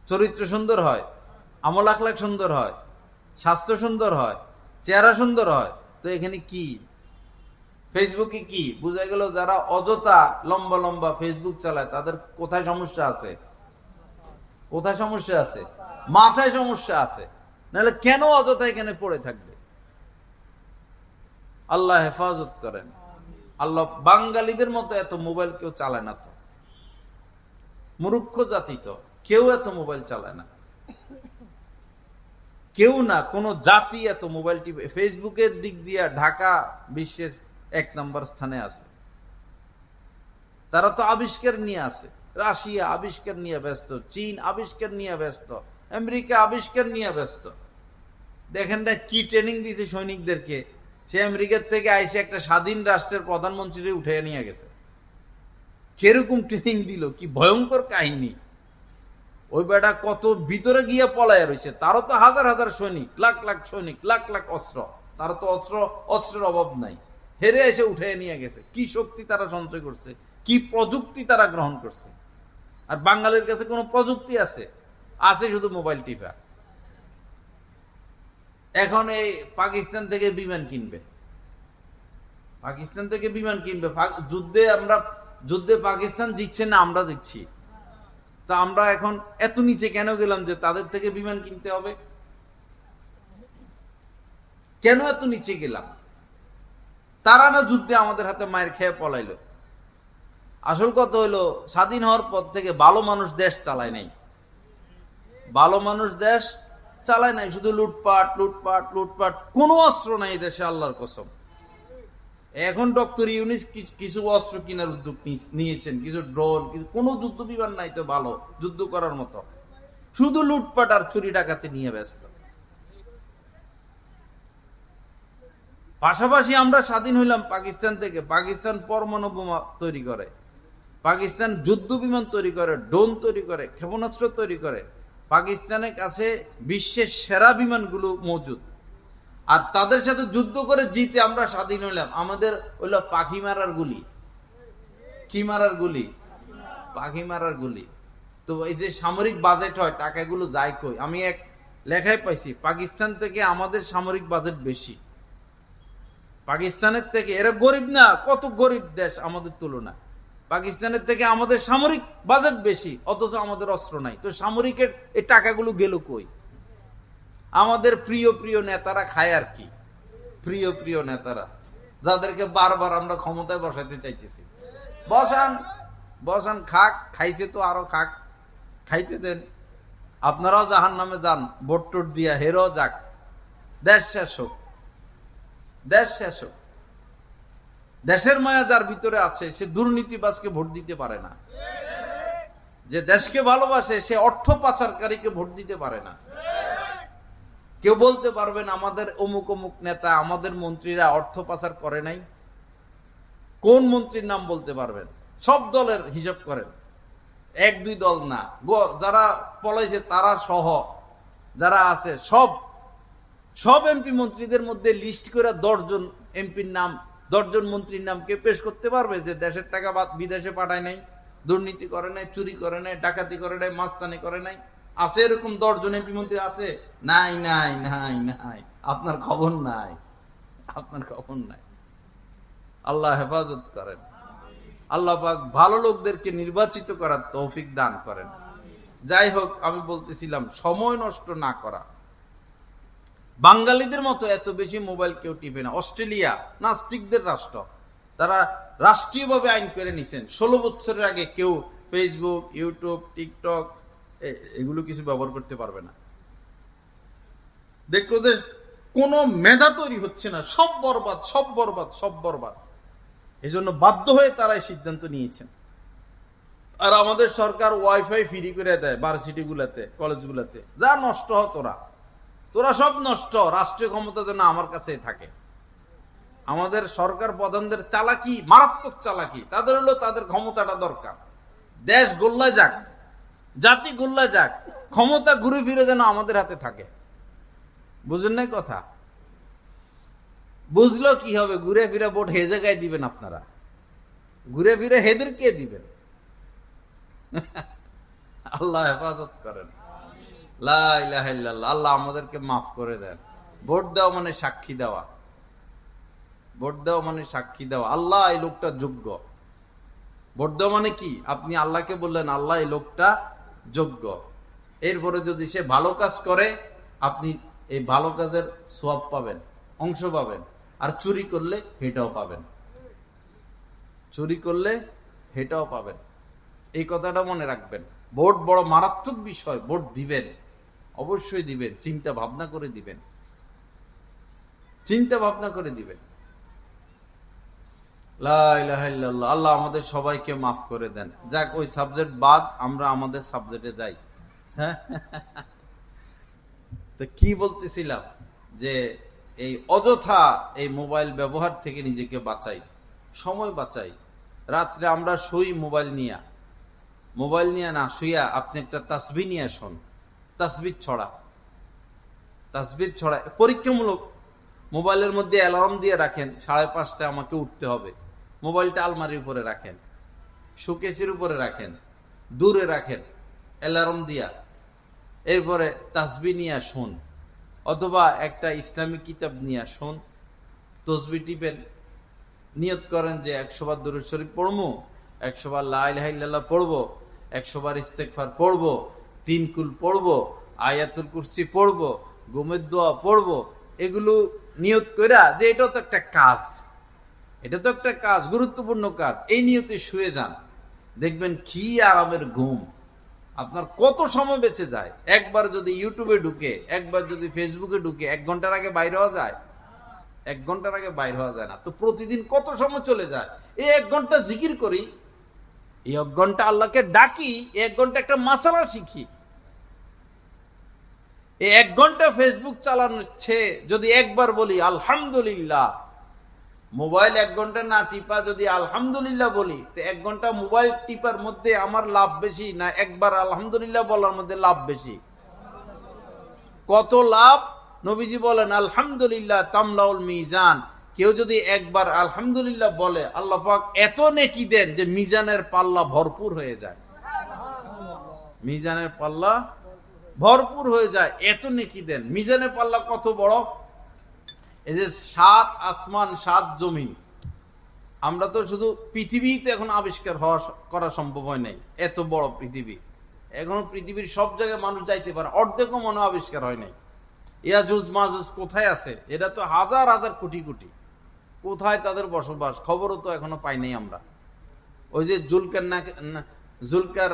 চরিত্র সুন্দর হয়, আমল আখলাক সুন্দর হয়, স্বাস্থ্য সুন্দর হয়, চেহারা সুন্দর হয়। তো এখানে কি ফেসবুকে কি বোঝা গেল? যারা অযথা লম্বা লম্বা ফেসবুক চালায় তাদের কোথায় সমস্যা আছে? কোথায় সমস্যা আছে? মাথায় সমস্যা আছে, নাহলে কেন অযথা এখানে পড়ে থাকবে? আল্লাহ হেফাজত করেন। আল্লাহ, বাঙালিদের মতো এত মোবাইল কেউ চালায় না, তো মূর্খ জাতি, তো কেউ এত মোবাইল চালায় না, কেউ না, কোন জাতি এত মোবাইল টিপে। ফেসবুকের দিক দিয়ে ঢাকা বিশ্বের 1 নম্বর স্থানে আছে। তারা তো আবিষ্কার নিয়ে আছে, রাশিয়া আবিষ্কার নিয়ে ব্যস্ত, চীন আবিষ্কার নিয়ে ব্যস্ত, আমেরিকা আবিষ্কার নিয়ে ব্যস্ত। দেখেন না কি ট্রেনিং দিয়েছে সৈনিকদেরকে। সে আমেরিকার থেকে আইসে একটা স্বাধীন রাষ্ট্রের প্রধানমন্ত্রী উঠে নিয়ে গেছে। কিরকম ট্রেনিং দিল, কি ভয়ঙ্কর কাহিনী। ওই বেটা কত ভিতরে গিয়ে পলায় রয়েছে, তারও তো হাজার হাজার সৈনিক, লাখ লাখ সৈনিক, লাখ লাখ অস্ত্র, তারও তো অস্ত্রের অভাব নাই। হেরে এসে উঠে নিয়ে গেছে। কি শক্তি তারা সঞ্চয় করছে, কি প্রযুক্তি তারা গ্রহণ করছে। আর বাঙালির কাছে কোনো প্রযুক্তি আছে? আছে শুধু মোবাইল টিপা। এখন এই পাকিস্তান থেকে বিমান কিনবে, পাকিস্তান থেকে বিমান কিনবে। যুদ্ধে পাকিস্তান দিচ্ছে না, আমরা দিচ্ছি। তা আমরা এখন এত নিচে কেন গেলাম যে তাদের থেকে বিমান কিনতে হবে? কেন এত নিচে গেলাম? তারা না যুদ্ধে আমাদের হাতে মায়ের খেয়ে পলাইলো। আসল কথা হইলো, স্বাধীন হওয়ার পর থেকে ভালো মানুষ দেশ চালায় নাই। ভালো মানুষ দেশ চালায় নাই, শুধু লুটপাট লুটপাট লুটপাট। কোনো অস্ত্র নাই দেশে, আল্লাহর কসম। এখন ডক্টর ইউনিস কিছু অস্ত্র কেনার উদ্যোগ নিয়েছেন, কিছু ড্রোন, কোনো যুদ্ধ বিমান নাই তো ভালো যুদ্ধ করার মতো। শুধু লুটপাট আর চুরি ডাকাতি নিয়ে ব্যস্ত। পাশাপাশি আমরা স্বাধীন হইলাম পাকিস্তান থেকে। পাকিস্তান পরমাণু বোমা তৈরি করে, পাকিস্তান যুদ্ধ বিমান তৈরি করে, ড্রোন তৈরি করে, ক্ষেপণাস্ত্র তৈরি করে। পাকিস্তানের কাছে বিশ্বের সেরা বিমানগুলো মজুদ। আর তাদের সাথে যুদ্ধ করে জিতে আমরা স্বাধীন হইলাম। আমাদের হইলো পাখি মারার গুলি। কি মারার গুলি? পাখি মারার গুলি। তো এই যে সামরিক বাজেট হয়, টাকাগুলো যায় কই? আমি এক লেখায় পাইছি, পাকিস্তান থেকে আমাদের সামরিক বাজেট বেশি। পাকিস্তানের থেকে, এরা গরিব না, কত গরিব দেশ আমাদের তুলনায়। পাকিস্তানের থেকে আমাদের সামরিক বাজেট বেশি, অথচ আমাদের অস্ত্র নাই। তো সামরিকের এই টাকাগুলো গেল কই? আমাদের প্রিয় প্রিয় নেতারা খায় আর কি। প্রিয় প্রিয় নেতারা, যাদেরকে বারবার আমরা ক্ষমতায় বসাইতে চাইতেছি। বসান বসান, খাক, খাইছে তো আরো খাক, খাইতে দেন। আপনারাও জাহান নামে যান, ভোট টোট দিয়া, হেরো যাক, দেশ শেষ হোক, দেশ শেষ হোক। দেশের মায়া যার ভিতরে আছে, সে দুর্নীতিবাজকে ভোট দিতে পারে না। যে দেশকে ভালোবাসে, সে অর্থ পাচারকারীকে ভোট দিতে পারে না। কেউ বলতে পারবেন আমাদের অমুক অমুক নেতা, আমাদের মন্ত্রীরা অর্থ পাচার করে নাই? কোন মন্ত্রীর নাম বলতে পারবেন? সব দলের হিসাব করেন, এক দুই দল না, যারা পলাইছে তারা সহ যারা আছে সব এমপি মন্ত্রীদের মধ্যে লিস্ট করে 10 জন এমপির নাম, 10 জন মন্ত্রীর নাম কে পেশ করতে পারবে যে দেশের টাকা বিদেশে পাঠায় নাই, দুর্নীতি করে নাই, চুরি করে নাই, ডাকাতি করে নাই, মাস্তানি করে নাই? আছে এরকম 10 জন এমপি মন্ত্রী? আছে? নাই নাই নাই নাই, আপনার খবর নাই, আপনার খবর নাই। আল্লাহ হেফাজত করেন। আল্লাহ পাক ভালো লোকদেরকে নির্বাচিত করার তৌফিক দান করেন। যাই হোক, আমি বলতেছিলাম সময় নষ্ট না করা। বাঙালিদের মতো এত বেশি মোবাইল কেউ টিপে না। অস্ট্রেলিয়া নাস্তিকদের রাষ্ট্র, তারা রাষ্ট্রীয়ভাবে আইন করে নিছেন 16 বছরের আগে কেউ ফেসবুক, ইউটিউব, টিকটক এগুলো কিছু ব্যবহার করতে পারবে না। দেখলো যে কোনো মেধা তৈরি হচ্ছে না, সব বরবাদ, সব বরবাদ, সব বরবাদ। এই জন্য বাধ্য হয়ে তারা এই সিদ্ধান্ত নিয়েছেন। আর আমাদের সরকার ওয়াইফাই ফ্রি করে দেয় ভার্সিটি গুলাতে, কলেজ গুলাতে। যা নষ্ট হ, তোরা সব নষ্ট। রাষ্ট্রীয় ক্ষমতা যেন আমার কাছেই থাকে। আমাদের সরকার প্রধানদের চালাকি, মারাত্মক চালাকি। তাদের হলো তাদের ক্ষমতাটা দরকার। দেশ গোল্লা যাক, জাতি গোল্লা যাক, ক্ষমতা ঘুরে ফিরে যেন আমাদের হাতে থাকে। বুঝেন নাই কথা? বুঝলো কি হবে? ঘুরে ফিরে ভোট হে জায়গায় দিবেন আপনারা, ঘুরে ফিরে হেদের কে দিবেন? আল্লাহ হেফাজত করেন। লা ইলাহা ইল্লাল্লাহ। আল্লাহ আমাদেরকে মাফ করে দেন। ভোট দেওয়া মানে সাক্ষী দেওয়া, ভোট দেওয়া মানে সাক্ষী দেওয়া আল্লাহ এই লোকটা যোগ্য। ভোট দেওয়া মানে কি? আপনি আল্লাহকে বললেন আল্লাহ এই লোকটা যোগ্য। এরপরে যদি সে ভালো কাজ করে, আপনি এই ভালো কাজের সওয়াব পাবেন, অংশ পাবেন। আর চুরি করলে হেটাও পাবেন, চুরি করলে হেটাও পাবেন। এই কথাটা মনে রাখবেন। ভোট বড় মারাত্মক বিষয়। ভোট দিবেন, অবশ্যই দিবেন, চিন্তা ভাবনা করে দিবেন, চিন্তা ভাবনা করে দিবেন। লা ইলাহা ইল্লাল্লাহ। আল্লাহ আমাদের সবাইকে মাফ করে দেন। যাক, ওই সাবজেক্ট বাদ, আমরা আমাদের সাবজেক্টে যাই। হ্যাঁ, তো কি বলতেছিলাম? যে এই অযথা এই মোবাইল ব্যবহার থেকে নিজেকে বাঁচাই, সময় বাঁচাই। রাত্রে আমরা শুই মোবাইল নিয়ে না শুইয়া আপনি একটা তাসবিহ নিয়ে শোন, তাসবিহ ছড়া পরীক্ষামূলক। মোবাইলের মধ্যে অ্যালার্ম দিয়ে রাখেন 5:30টায় আমাকে উঠতে হবে, মোবাইলটা আলমারির উপরে রাখেন, শোকেসের উপরে রাখেন, দূরে রাখেন অ্যালার্ম দিয়া। এরপরে তাসবিহ নিয়ে শোন, অথবা একটা ইসলামিক কিতাব নিয়ে শোন, তসবিহ টিপেন, নিয়ত করেন যে 100 বার দুরূদ শরীফ পড়বো, 100 বার লা ইলাহা ইল্লাল্লাহ পড়বো, 100 বার ইস্তেগফার পড়বো, 3 কুল পড়বো, আয়াতুল কুরসি পড়বো, ঘুমের দোয়া পড়বো। এগুলো নিয়ত কইরা যে এটাও তো একটা কাজ, গুরুত্বপূর্ণ কাজ। এই নিয়তে শুয়ে যান, দেখবেন কি আরামের ঘুম, আপনার কত সময় বেঁচে যায়। একবার যদি ইউটিউবে ঢুকে, একবার যদি ফেসবুকে ঢুকে 1 ঘন্টার আগে বাইরে হওয়া যায়? 1 ঘন্টার আগে বাইর হওয়া যায় না। তো প্রতিদিন কত সময় চলে যায়। এই 1 ঘন্টা জিকির করি, এই 1 ঘন্টা আল্লাহকে ডাকি, 1 ঘন্টা একটা মাসালা শিখি। এই 1 ঘন্টা ফেসবুক চালানোচ্ছে যদি একবার বলি আলহামদুলিল্লাহ, মোবাইল 1 ঘন্টা না টিপা যদি আলহামদুলিল্লাহ বলি, তো 1 ঘন্টা মোবাইল টিপার মধ্যে আমার লাভ বেশি না একবার আলহামদুলিল্লাহ বলার মধ্যে লাভ বেশি? কত লাভ! নবীজি বলেন আলহামদুলিল্লাহ তামলাউল মিজান। কেউ যদি একবার আলহামদুলিল্লাহ বলে, আল্লাহ পাক এত নেকি দেন যে মিজানের পাল্লা ভরপুর হয়ে যায়। মিজানের পাল্লা ভরপুর হয়ে যায়, এত নেকি দেন। মিজানের পাল্লা কত বড়! এই যে 7 আসমান 7 জমিন, আমরা তো শুধু পৃথিবীতে এখন আবিষ্কার করা সম্ভব হয় নাই। এত বড় পৃথিবী, এখনো পৃথিবীর সব জায়গায় মানুষ যাইতে পারে, অর্ধেকও মনে আবিষ্কার হয় নাই। ইয়াজুজ মাজুজ কোথায় আছে? এটা তো হাজার হাজার কোটি কোটি, কোথায় তাদের বসবাস খবরও তো এখনো পাই নাই আমরা। ওই যে জুলকার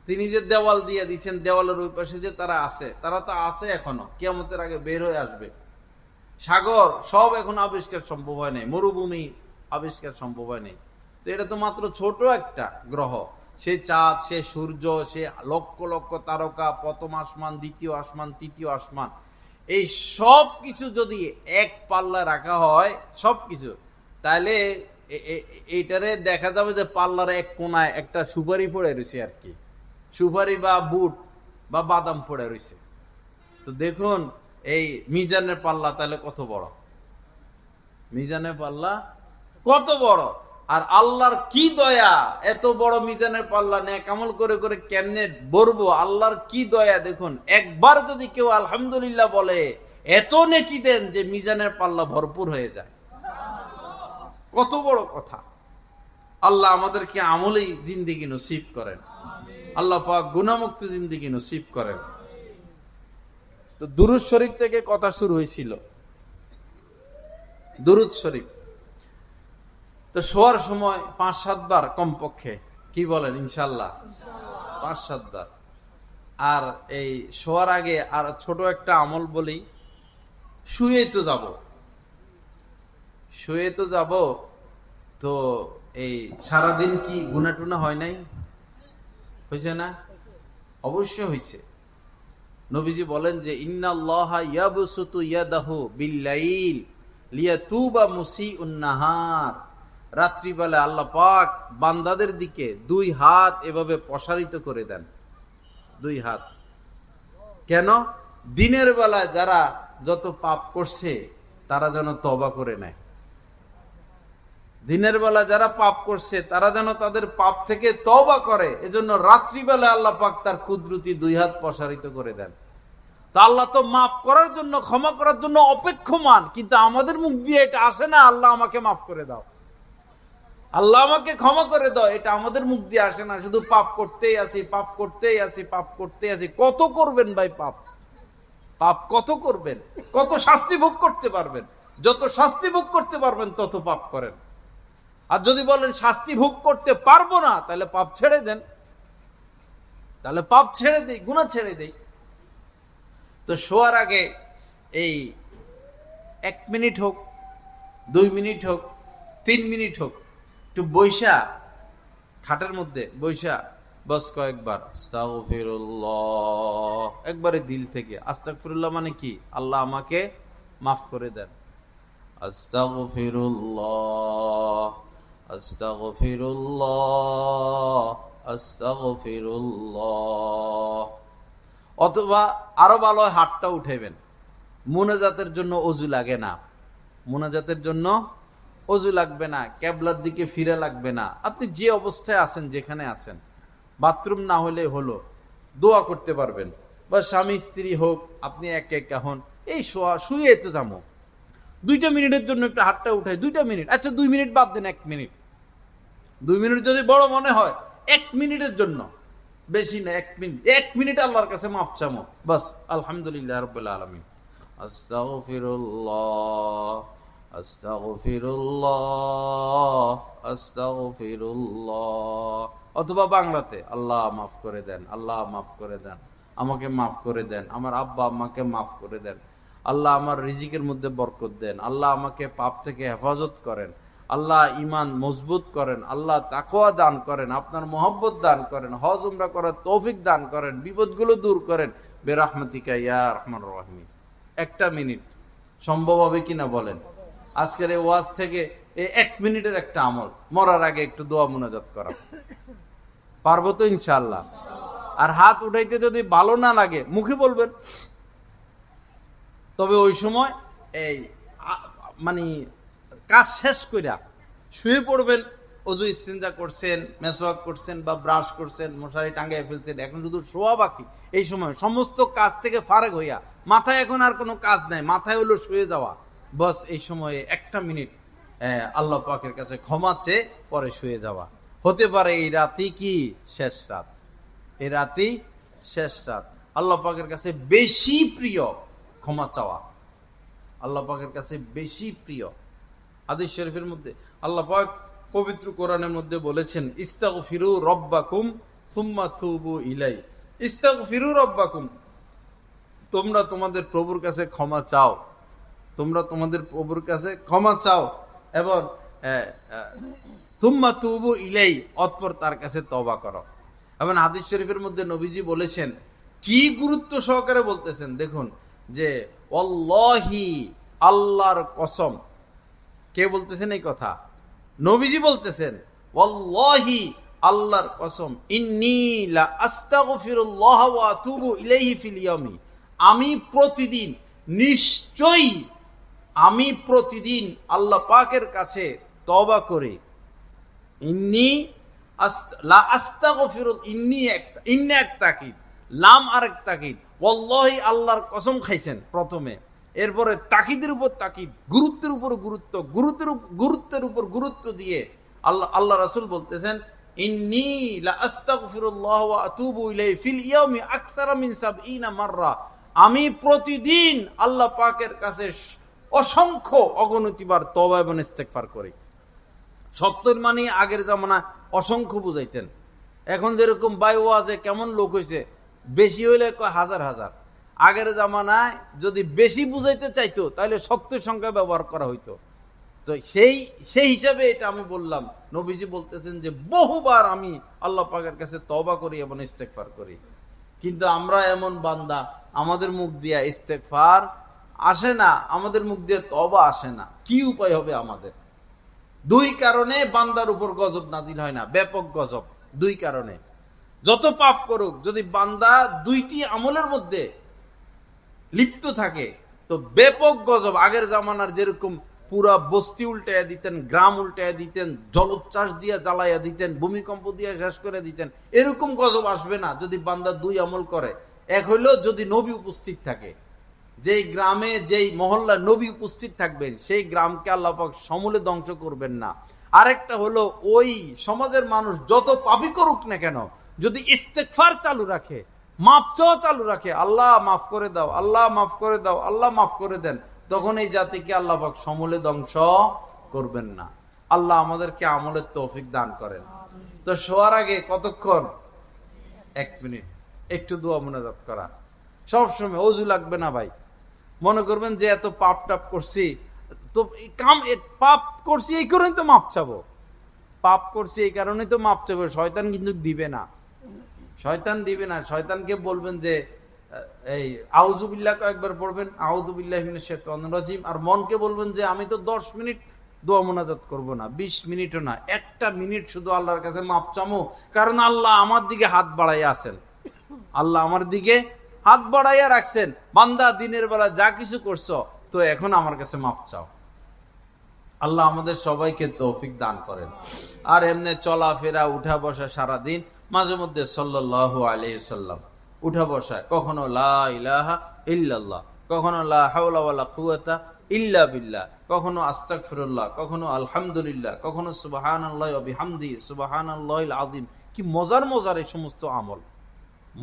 তিনি যে দেওয়াল দিয়ে দিচ্ছেন, দেওয়ালের ওই পাশে যে তারা তো আছে এখনো, কিয়ামতের আগে বের হয়ে আসবে। সাগর সব এখন আবিষ্কার সম্ভব হয় নাই, মরুভূমি আবিষ্কার সম্ভব হয় নাই। তো এটা তো মাত্র ছোট একটা গ্রহ। সে চাঁদ, সে সূর্য, সে লক্ষ লক্ষ তারকা, প্রথম আসমান, দ্বিতীয় আসমান, তৃতীয় আসমান, এই সব কিছু যদি এক পাল্লা রাখা হয় সবকিছু, তাহলে এইটারে দেখা যাবে যে পাল্লার এক কোনায় একটা সুপারি পড়ে রয়েছে, আর কি সুপারি বা বুট বা বাদাম পড়ে রয়েছে। তো দেখুন এই মিজানের পাল্লা তাহলে কত বড়, মিজানের পাল্লা কত বড়। আর আল্লাহর কি দয়া, এত বড় মিজানের পাল্লা নেক আমল করে করে কেমনে বলবো, আল্লাহর কি দয়া। দেখুন একবার যদি কেউ আলহামদুলিল্লাহ বলে, এত নেকি দেন যে মিজানের পাল্লা ভরপুর হয়ে যায়। কত বড় কথা। আল্লাহ আমাদেরকে আমলেই জিন্দেগি নসিব করেন, আল্লাহ পাক গুনাহমুক্ত জিন্দেগি নসিব করেন। তো দুরূদ শরীফ থেকে কথা শুরু হয়েছিল, দুরূদ শরীফ। তো শোয়ার সময় 5-7 বার কমপক্ষে, কি বলেন ইনশাল্লাহ? 5-7 বার। আর এই শোয়ার আগে আর ছোট একটা আমল বলি, শুয়ে তো যাব। তো এই সারাদিন কি গুনাহ টুনা হয় নাই? হয়েছে না? অবশ্যই হয়েছে। নবীজি বলেন যে ইন্নাল্লাহা ইয়াবসুতু ইয়াদাহু বিল্লাইল লিয়াতুবা মুসিউন নাহার। রাত্রিবেলা আল্লাহ পাক বান্দাদের দিকে 2 হাত এভাবে প্রসারিত করে দেন, 2 হাত। কেন? দিনের বেলায় যারা যত পাপ করছে তারা যেন তওবা করে নেয়। দিনের বেলা যারা পাপ করছে তারা যেন তাদের পাপ থেকে তওবা করে, এজন্য রাত্রিবেলা আল্লাহ পাক তার কুদরতি 2 হাত প্রসারিত করে দেন। তা আল্লাহ তো মাফ করার জন্য, ক্ষমা করার জন্য অপেক্ষমান, কিন্তু আমাদের মুখ দিয়ে এটা আসে না, আল্লাহ আমাকে মাফ করে দাও, আল্লাহ আমাকে ক্ষমা করে দাও, এটা আমাদের মুখ দিয়ে আসে না। শুধু পাপ করতেই আসি, পাপ করতেই আসি, পাপ করতেই আসি। কত করবেন ভাই পাপ? পাপ কত করবেন? কত শাস্তি ভোগ করতে পারবেন? যত শাস্তি ভোগ করতে পারবেন তত পাপ করেন। আর যদি বলেন শাস্তি ভোগ করতে পারবো না, তাহলে পাপ ছেড়ে দেন, তাহলে পাপ ছেড়ে দেই, গুনাহ ছেড়ে দেই। তো শোয়ার আগে এই 1 মিনিট হোক, 2 মিনিট হোক, 3 মিনিট হোক, একটু বইসা, খাটের মধ্যে বইসা বস কয়েকবার আস্তাগফিরুল্লাহ, একবারে দিল থেকে। আস্তাগফিরুল্লাহ মানে কি? আল্লাহ আমাকে মাফ করে দেন। আস্তাগফিরুল্লাহ, আস্তাগফিরুল্লাহ, আস্তাগফিরুল্লাহ। অথবা আরো ভালো হয় হাতটা উঠাইবেন। মুনাজাতের জন্য অজু লাগে না, মুনাজাতের জন্য অজু লাগবে না, কেবলার দিকে ফিরে লাগবে না। আপনি যে অবস্থায় আছেন, যেখানে আছেন, বাথরুম না হলে হলো, দোয়া করতে পারবেন। বা স্বামী স্ত্রী হোক, আপনি একে একা হন, এই শুয়ে তো যাবো, 2 মিনিটের জন্য একটু হাতটা উঠাই, 2 মিনিট, আচ্ছা 2 মিনিট বাদ দেন, 1 মিনিট, 2 মিনিট যদি বড় মনে হয়, 1 মিনিটের জন্য, বেশি না, 1 মিনিট, 1 মিনিট আল্লাহর কাছে মাপ চামো, বাস। আলহামদুলিল্লাহ রাব্বিল আলামিন, আস্তাগফিরুল্লাহ, আস্তাগফিরুল্লাহ, আস্তাগফিরুল্লাহ। অথবা বাংলাতে, আল্লাহ মাফ করে দেন, আল্লাহ মাফ করে দেন, আমাকে মাফ করে দেন, আমার আব্বা আম্মাকে মাফ করে দেন, আল্লাহ আমার রিজিকের মধ্যে বরকত দেন, আল্লাহ আমাকে পাপ থেকে হেফাজত করেন, আল্লাহ ঈমান মজবুত করেন, আল্লাহ তাকওয়া দান করেন, আপনার মহব্বত দান করেন, হজ উমরা করার তৌফিক দান করেন, বিপদগুলো দূর করেন, বিরহমাতিকা ইয়া আরহামার রাহিমিন। 1 মিনিট সম্ভব হবে কিনা বলেন? আজকের এই ওয়াজ থেকে এই 1 মিনিটের একটা আমল, মরার আগে একটু দোয়া মুনাজাত করা, পারবো তো ইনশাআল্লাহ? আর হাত উঠাইতে যদি ভালো না লাগে, মুখে বলবেন। তবে ওই সময় এই মানে কাজ শেষ কইরা শুয়ে পড়বেন। অজু ইস্তিনজা করছেন, মেসওয়াক করছেন বা ব্রাশ করছেন, মশারি টাঙ্গায় ফেলছেন, এখন শুধু শোয়া বাকি। এই সময় সমস্ত কাজ থেকে ফারেক হইয়া, মাথায় এখন আর কোনো কাজ নাই, মাথায় হলো শুয়ে যাওয়া, বস। এই সময়ে 1 মিনিট আল্লাহ পাকের কাছে ক্ষমা চেয়ে পরে শুয়ে যাওয়া। হতে পারে এই রাতই কি শেষ রাত, এই রাতই শেষ রাত। আল্লাহ পাকের কাছে বেশি প্রিয় ক্ষমা চাওয়া, আল্লাহ পাকের কাছে বেশি প্রিয়। হাদিস শরীফের মধ্যে আল্লাহ পাক পবিত্র কোরআনের মধ্যে বলেছেন, ইস্তাগফিরু রব্বাকুম সুম্মা তুবু ইলাই। ইস্তাগফিরু রব্বাকুম, তোমরা তোমাদের প্রভুর কাছে ক্ষমা চাও, তোমরা তোমাদের প্রভুর কাছে ক্ষমা চাও, এবং সুম্মা তুবু ইলাই, অতঃপর তার কাছে তওবা করো। এবং হাদিস শরীফের মধ্যে নবীজি বলেছেন, কি গুরুত্ব সহকারে বলতেছেন দেখুন, যে ওয়াল্লাহি, আল্লাহর কসম। কে বলতেছেন এই কথা? নবীজি বলতেছেন, ওয়াল্লাহি, আল্লাহর কসম, ইন্নী লা আস্তাগফিরুল্লাহ ওয়া আতুবু ইলাইহি ফিল ইয়ামি, আমি প্রতিদিন, নিশ্চয়ই আমি প্রতিদিন আল্লাহ পাকের কাছে তওবা করি। ইন্নী লা আস্তাগফিরু, ইন্নী এক তাকিদ, লাম আরেক তাকিদ, ওয়াল্লাহি, আল্লাহর কসম খাইছেন প্রথমে, এরপরে তাকিদের উপর তাকিদ, গুরুত্বের উপর গুরুত্ব, গুরুত্বের উপর গুরুত্ব দিয়ে আল্লাহ রাসূল বলতেছেন, ইন্নী লা আস্তাগফিরুল্লাহ ওয়া আতুবু ইলাইহি ফিল ইয়াউমি আকসারা মিন ৭০ মাররা, আমি প্রতিদিন আল্লাহ পাকের কাছে অসংখ্য অগণিতবার তওবা এবং ইস্তেগফার করি। ৭০ মানে আগের জামানায় অসংখ্য বুঝাইতেন। এখন যেরকম বাই ওয়াজে কেমন লোক হয়েছে, বেশি হইলে হাজার হাজার। আগের জামানায় যদি বেশি বুঝাইতে চাইতো, তাহলে ৭০ সংখ্যা ব্যবহার করা হইতো। তো সেই হিসাবে এটা আমি বললাম। নবীজি বলতেছেন যে বহুবার আমি আল্লাহ পাকের কাছে তওবা করি এবং ইস্তেগফার করি। কিন্তু আমরা এমন বান্দা, আমাদের মুখ দিয়ে ইস্তেগফার আসে না, আমাদের মুখ দিয়ে তওবা আসে না। কি উপায় হবে আমাদের? 2 কারণে বান্দার উপর গজব নাজিল হয় না, ব্যাপক গজব। 2 কারণে। যত পাপ করুক, যদি বান্দা 2টি আমলের মধ্যে লিপ্ত থাকে, তো ব্যাপক গজব। আগের জামানার যেরকম পুরা বস্তি উল্টাইয়া দিতেন, গ্রাম উল্টাইয়া দিতেন, জলোচ্ছ্বাস দিয়ে জ্বালাইয়া দিতেন, ভূমিকম্প দিয়ে শেষ করে দিতেন, এরকম গজব আসবে না যদি বান্দা 2 আমল করে। এক হইলো যদি নবী উপস্থিত থাকে, যেই গ্রামে যেই মহল্লা নবী উপস্থিত থাকবেন, সেই গ্রামকে আল্লাহ পাক সমূলে ধ্বংস করবেন না। আরেকটা হলো ওই সমাজের মানুষ যত পাপী করুক না কেন, যদি ইস্তেগফার চালু রাখে, মাফ চাওয়া চালু রাখে, আল্লাহ মাফ করে দাও, আল্লাহ মাফ করে দাও, আল্লাহ মাফ করে দেন, তখন এই জাতিকে আল্লাহ পাক সমূলে ধ্বংস করবেন না। আল্লাহ আমাদেরকে আমলের তৌফিক দান করেন। তো শোয়ার আগে কতক্ষণ? 1 মিনিট একটু দোয়া মুনাজাত করা। সবসময় অজু লাগবে না ভাই। মনে করবেন যে এত পাপ টাপ করছি, তো পাপ করছি এই কারণে তো মাপ চাবো, পাপ করছি এই কারণে তো মাপ চাবো, শয়তান কিন্তু দিবে না। শয়তান দিবে না। শয়তানকে বলবেন যে এই আউযুবিল্লাহ কয়েকবার পড়বেন, আউযুবিল্লাহি মিনাশ শাইতানির রাজিম। আর মনকে বলবেন যে আমি তো 10 মিনিট দোয়া মুনাজাত করব না, 20 মিনিটও না, 1টা মিনিট শুধু আল্লাহর কাছে মাপ চামো, কারণ আল্লাহ আমার দিকে হাত বাড়াইয়া আছেন। আল্লাহ আমার দিকে হাত বাড়াইয়া রাখছেন, বান্দা দিনের বেলা যা কিছু করছো তো এখন আমার কাছে মাপ চাও। আল্লাহ আমাদের সবাইকে তৌফিক দান করেন। আর এমনি চলাফেরা উঠা বসা সারাদিন মাঝে মধ্যে সাল্লাল্লাহু আলাইহি ওয়াসাল্লাম উঠা বসা, কখনো লা ইলাহা ইল্লাল্লাহ, কখনো লা হাওলা ওয়ালা কুওয়াতা ইল্লা বিল্লাহ, কখনো আস্তাগফিরুল্লাহ, কখনো আলহামদুলিল্লাহ, কখনো সুবহানাল্লাহি ওয়া বিহামদিহি সুবহানাল্লাহিল আযীম। কি মজার মজার এই সমস্ত আমল,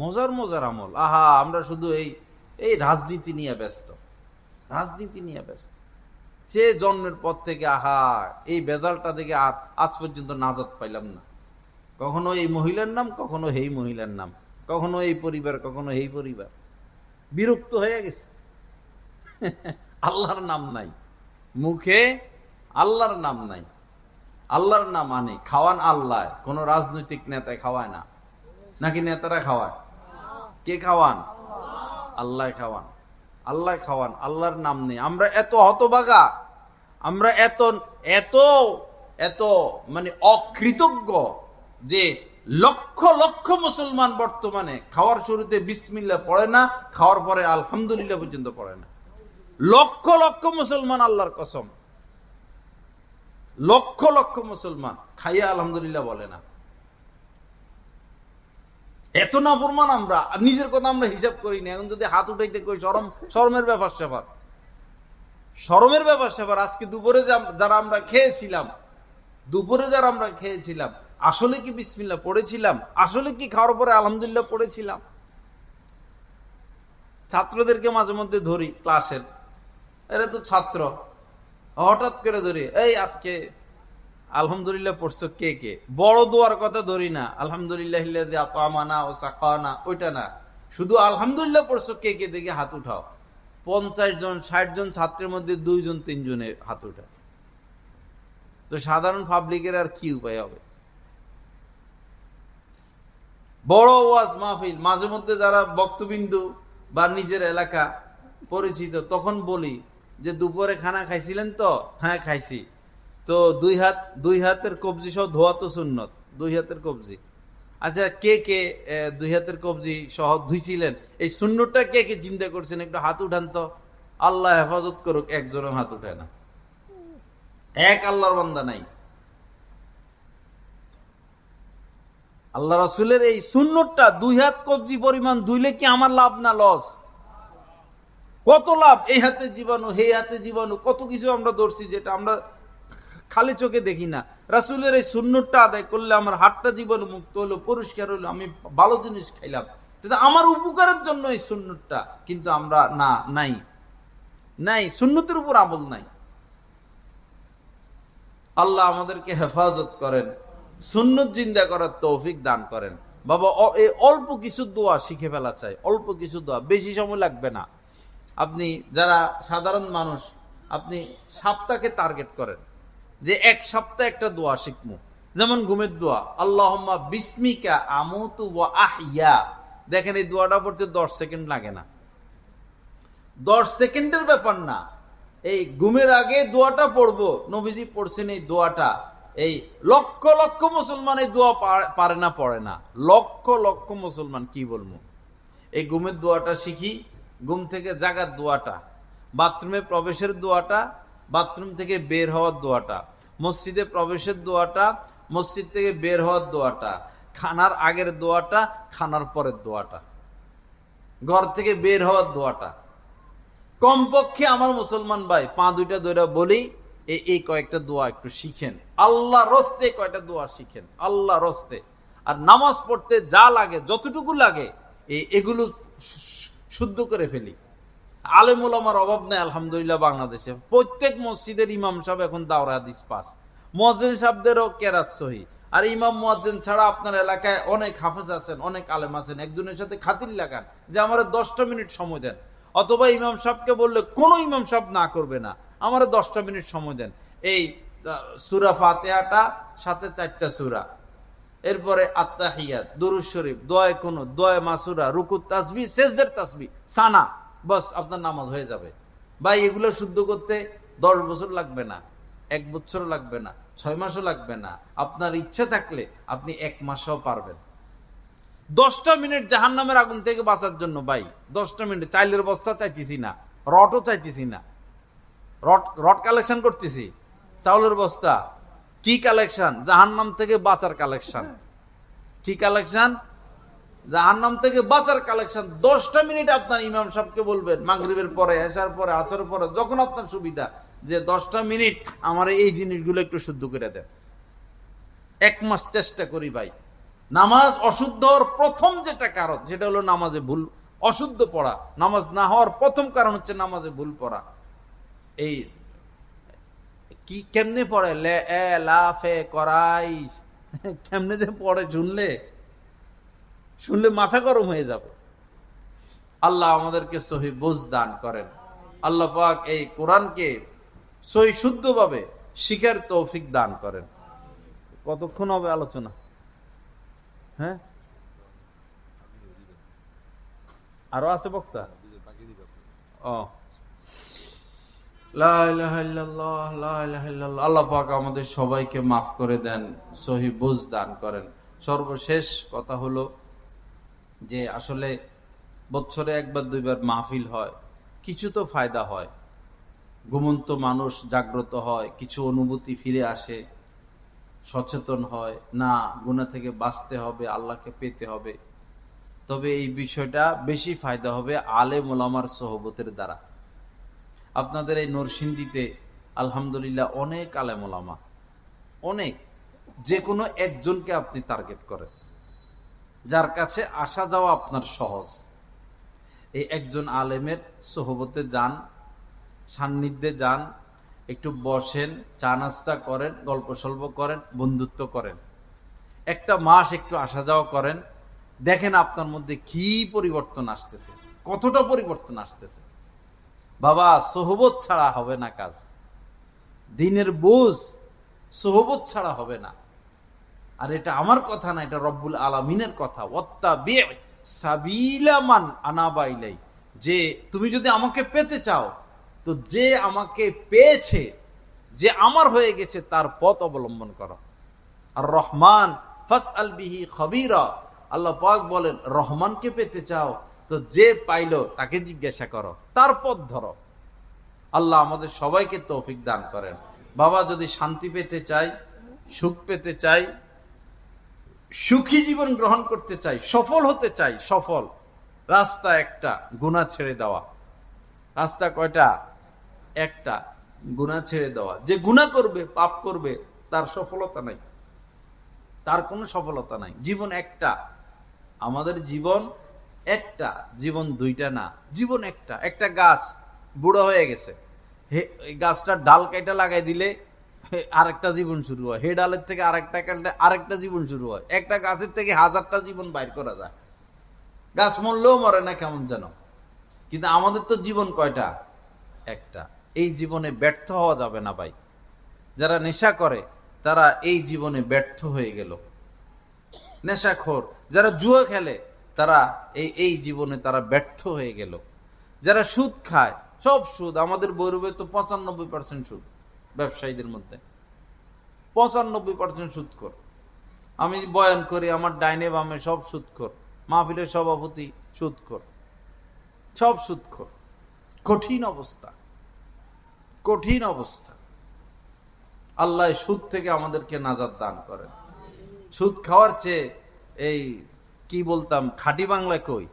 মজার মজার আমল। আহা, আমরা শুধু এই রাজনীতি নিয়ে ব্যস্ত, রাজনীতি নিয়ে ব্যস্ত। সে জন্মের পর থেকে আহা এই বেজালটা থেকে আর আজ পর্যন্ত নাজাত পাইলাম না। কখনো এই মহিলার নাম, কখনো এই মহিলার নাম, কখনো এই পরিবার, কখনো এই পরিবার। বিরক্ত হয়ে গেছে। আল্লাহর নাম নাই মুখে, আল্লাহর নাম নাই। আল্লাহর নাম আনে, খাওয়ান আল্লাহ। কোন রাজনৈতিক নেতায় খাওয়ায় না, নাকি নেতারা খাওয়ায়? কে খাওয়ান? আল্লাহ খাওয়ান, আল্লাহ খাওয়ান। আল্লাহর নাম নেই। আমরা এত হতভাগা, আমরা এত এত এত মানে অকৃতজ্ঞ যে লক্ষ লক্ষ মুসলমান বর্তমানে খাওয়ার শুরুতে বিসমিল্লাহ পড়ে না, খাওয়ার পরে আলহামদুলিল্লাহ পর্যন্ত পড়ে না। লক্ষ লক্ষ মুসলমান, আল্লাহর কসম, লক্ষ লক্ষ মুসলমান খাইয়া আলহামদুলিল্লাহ বলে না। এত নাফরমান আমরা, নিজের কথা আমরা হিসাব করি না। এখন যদি হাত উঠাইতে কই শরমের ব্যাপার স্যাপার, শরমের ব্যাপার স্যাপার। আজকে দুপুরে যারা আমরা খেয়েছিলাম, আসলে কি বিসমিল্লাহ পড়েছিলাম? আসলে কি খাওয়ার পরে আলহামদুলিল্লাহ পড়েছিলাম? ছাত্রদেরকে মাঝে মধ্যে ধরি ক্লাসের, এরা তো ছাত্র, হঠাৎ করে ধরি, এই আজকে আলহামদুলিল্লাহ পড়ছো কে কে? বড় দোয়ার কথা ধরি না, আলহামদুলিল্লাহিল্লাযী আত'আমানা ওয়া সাকানা, ওইটা না, শুধু আলহামদুলিল্লাহ পড়ছো কে কে দেখে হাত উঠাও। 50 জন 60 জন ছাত্রের মধ্যে 2 জন 3 জনের হাত উঠায়। তো সাধারণ পাবলিকের আর কি উপায় হবে? বড় ওয়াজ মাহফিল, মাঝে মধ্যে যারা বক্তবিন্দু বা নিজের এলাকা পরিচিত, তখন বলি যে দুপুরে খানা খাইছিলেন তো? হ্যাঁ খাইছি। তো দুই হাতের কবজি সহ ধোয়া তো সুন্নত, 2 হাতের কবজি। আচ্ছা, কে কে 2 হাতের কবজি সহ ধুইছিলেন? এই সুন্নতটা কে কে চিন্তা করছেন? একটু হাত উঠান তো। আল্লাহ হেফাজত করুক, একজনও হাত উঠায় না, এক আল্লাহর বান্দা নাই। আল্লাহ রাসূলের এই সুন্নতটা 2 হাত কবজি পরিমাণ ধুইলে কি আমার লাভ না লস? কত লাভ! এই হাতে জীবাণু, হে হাতে জীবাণু, কত কিছু আমরা ধরছি যেটা আমরা খালি চোখে দেখি না। রাসূলের এই সুন্নতটা আদায় করলে আমার হাতটা জীবাণু মুক্ত হলো, পরিষ্কার হলো, আমি ভালো জিনিস খাইলাম, আমার উপকারের জন্য এই সুন্নতটা। কিন্তু আমরা নাই, সুন্নতের উপর আমল নাই। আল্লাহ আমাদেরকে হেফাজত করেন, সুন্নত জিন্দা করার তৌফিক দান করেন। বাবা, এই অল্প কিছু দোয়া শিখে ফেলা চাই, অল্প কিছু দোয়া, বেশি সময় লাগবে না। আপনি যারা সাধারণ মানুষ, আপনি সপ্তাহকে টার্গেট করেন যে 1 সপ্তাহে একটা দোয়া শিখবো। যেমন ঘুমের দোয়া, আল্লাহুম্মা বিসমিকা আমুতু ওয়া আহইয়া। দেখেন এই দোয়াটা পড়তে 10 সেকেন্ড লাগে না, 10 সেকেন্ডের ব্যাপার না। এই ঘুমের আগে দোয়াটা পড়বো, নবীজি পড়ছেন এই দোয়াটা। এই লক্ষ লক্ষ মুসলমান এই দোয়া পারে না, পড়ে না। লক্ষ লক্ষ মুসলমান, কি বলবো। এই ঘুমের দোয়াটা শিখি, ঘুম থেকে জাগার দোয়াটা, বাথরুমে প্রবেশের দোয়াটা, বাথরুম থেকে বের হওয়ার দোয়াটা, মসজিদে প্রবেশের দোয়াটা, মসজিদ থেকে বের হওয়ার দোয়াটা, খানার আগের দোয়াটা, খানার পরের দোয়াটা, ঘর থেকে বের হওয়ার দোয়াটা। কমপক্ষে আমার মুসলমান ভাই 5-2টা দোয়া বলি, এই কয়েকটা দোয়া একটু শিখেন, আল্লাহ রস্তে কয়েকটা দোয়া শিখেন, আল্লাহ রস্তে। আর নামাজ পড়তে যা লাগে, যতটুকু লাগে, এগুলো শুদ্ধ করে ফেলি। আলেম ওলামার অভাব নেই আলহামদুলিল্লাহ বাংলাদেশে। প্রত্যেক মসজিদের ইমাম সাহেব এখন দাওরা হাদিস পাস, মুয়াজ্জিন সাহেবদেরও কেরাত সহি। আর ইমাম মুয়াজ্জিন ছাড়া আপনার এলাকায় অনেক হাফেজ আছেন, অনেক আলেম আছেন। একজনের সাথে খাতির লাগান যে আমার 10টা মিনিট সময় দেন, অথবা ইমাম সাহেবকে বললে কোনো ইমাম সাহেব না করবে না, আমার 10টা মিনিট সময় দেন। এই সূরা ফাতিহাটা সাথে 4টা সূরা, এরপরে আত্তাহিয়াত, দুরূদ শরীফ, দোয়া কুনুত, দোয়া মাসুরা, রুকুত তাসবিহ, সেজদার তাসবিহ, সানা, বাস আপনার নামাজ হয়ে যাবে। ভাই এগুলো শুদ্ধ করতে 10 বছর লাগবে না, 1 বছর লাগবে না, 6 মাসও লাগবে না। আপনার ইচ্ছা থাকলে আপনি 1 মাসও পারবেন। 10টা মিনিট জাহান্নামের আগুন থেকে বাঁচার জন্য ভাই, 10টা মিনিট। চাইলের বস্তা চাইতেছি না, রটও চাইতেছি না, রট কালেকশন করতেছি, চাউলের বস্তা। কি কালেকশন? জাহান্নাম থেকে বাঁচার কালেকশন। কি কালেকশন? জাহান্নাম থেকে বাঁচার কালেকশন। 10টা মিনিট আপনার ইমাম সাহেবকে বলবেন, মাগরিবের পরে, এশার পরে, আসরের পরে, যখন আপনার সুবিধা, যে 10টা মিনিট আমার এই জিনিসগুলো একটু শুদ্ধ করে দেন। 1 মাস চেষ্টা করি ভাই। নামাজ অশুদ্ধ হওয়ার প্রথম যেটা কারণ, সেটা হলো নামাজে ভুল, অশুদ্ধ পড়া। নামাজ না হওয়ার প্রথম কারণ হচ্ছে নামাজে ভুল পড়া। এই কি কেমনে পড়ে, লে এ লা ফে করাই, কেমনে যে পড়ে শুনলে মাথা গরম হয়ে যাবে। আল্লাহ আমাদেরকে সহি বুঝ দান করেন। আল্লাহ পাক এই কোরআনকে সহি শুদ্ধভাবে শিখার তৌফিক দান করেন। কতক্ষণ হবে আলোচনা? হ্যাঁ, আরো আছে বক্তা? ও, লা ইলাহা ইল্লাল্লাহ, লা ইলাহা ইল্লাল্লাহ। আল্লাহ পাক আমাদের সবাইকে মাফ করে দেন, সহি বুঝ দান করেন। সর্বশেষ কথা হলো যে আসলে বছরে 1 বার 2 বার মাহফিল হয়, কিছু তো ফায়দা হয়, ঘুমন্ত মানুষ জাগ্রত হয়, কিছু অনুভূতি ফিরে আসে, সচেতন হয়, না গুনাহ থেকে বাঁচতে হবে, আল্লাহকে পেতে হবে। তবে এই বিষয়টা বেশি ফায়দা হবে আলেম ওলামার সোহবতের দ্বারা। আপনাদের এই নরসিংদীতে আলহামদুলিল্লাহ অনেক আলেম ওলামা, অনেক, যে কোনো একজনকে আপনি টার্গেট করেন, যার কাছে আসা যাওয়া আপনার সহজ, এই একজন আলেমের সোহবতে যান, সান্নিধ্যে যান, একটু বসেন, চা নাস্তা করেন, গল্প সল্প করেন, বন্ধুত্ব করেন, 1টা মাস একটু আসা যাওয়া করেন, দেখেন আপনার মধ্যে কি পরিবর্তন আসতেছে, কতটা পরিবর্তন আসতেছে। বাবা সোহবত ছাড়া হবে না কাজ, দিনের বুঝ সোহবত ছাড়া হবে না। আর এটা আমার কথা না, এটা রব্বুল আলামিনের কথা। ওয়াত্তাবি সাবিলা মান আনাবা ইলাই, যে তুমি যদি আমাকে পেতে চাও, তো যে আমাকে পেয়েছে, যে আমার হয়ে গেছে, তার পথ অবলম্বন করো। আর রহমান ফাসআল বিহি খবীরা, আল্লাহ পাক বলেন রহমানকে পেতে চাও, তো যে পাইলো তাকে জিজ্ঞাসা করো, তার পথ ধরো। আল্লাহ আমাদের সবাইকে তৌফিক দান করেন। বাবা যদি শান্তি পেতে চাই, সুখ পেতে চাই, সুখী জীবন গ্রহণ করতে চাই, সফল হতে চাই, সফল রাস্তা একটা, গুনাহ ছেড়ে দেওয়া। রাস্তা কয়টা? একটা, গুনাহ ছেড়ে দেওয়া। যে গুনাহ করবে, পাপ করবে, তার সফলতা নাই, তার কোনো সফলতা নাই। জীবন একটা, আমাদের জীবন একটা, জীবন 2টা না, জীবন একটা। একটা গাছ বুড়ো হয়ে গেছে, এই গাছটার ডাল কেটে লাগাই দিলে আরেকটা জীবন শুরু হয়, হে ডালের থেকে আরেকটা কাটলে আরেকটা জীবন শুরু হয়। একটা গাছের থেকে 1000টা জীবন বাইর করা যায়। গাছ মরলেও মরে না কেমন যেন, কিন্তু আমাদের তো জীবন কয়টা? একটা। এই জীবনে ব্যর্থ হওয়া যাবে না ভাই। যারা নেশা করে তারা এই জীবনে ব্যর্থ হয়ে গেল, নেশাখোর। যারা জুয়া খেলে তারা এই জীবনে তারা ব্যর্থ হয়ে গেল। যারা সুদ খায়, সব সুদ, আমাদের বৈরবে তো 95% সুদ, ব্যবসায়ীদের মধ্যে 95% সুদখোর। আমি বয়ান করি, আমার ডাইনে বামে সব সুদখোর, মাহফিলের সভাপতি সুদখোর, সব সুদখোর। কঠিন অবস্থা, কঠিন অবস্থা। আল্লাহ সুদ থেকে আমাদেরকে নাজাত দান করেন। সুদ খাওয়ার চেয়ে এই কি বলতাম, খাঁটি বাংলা কই,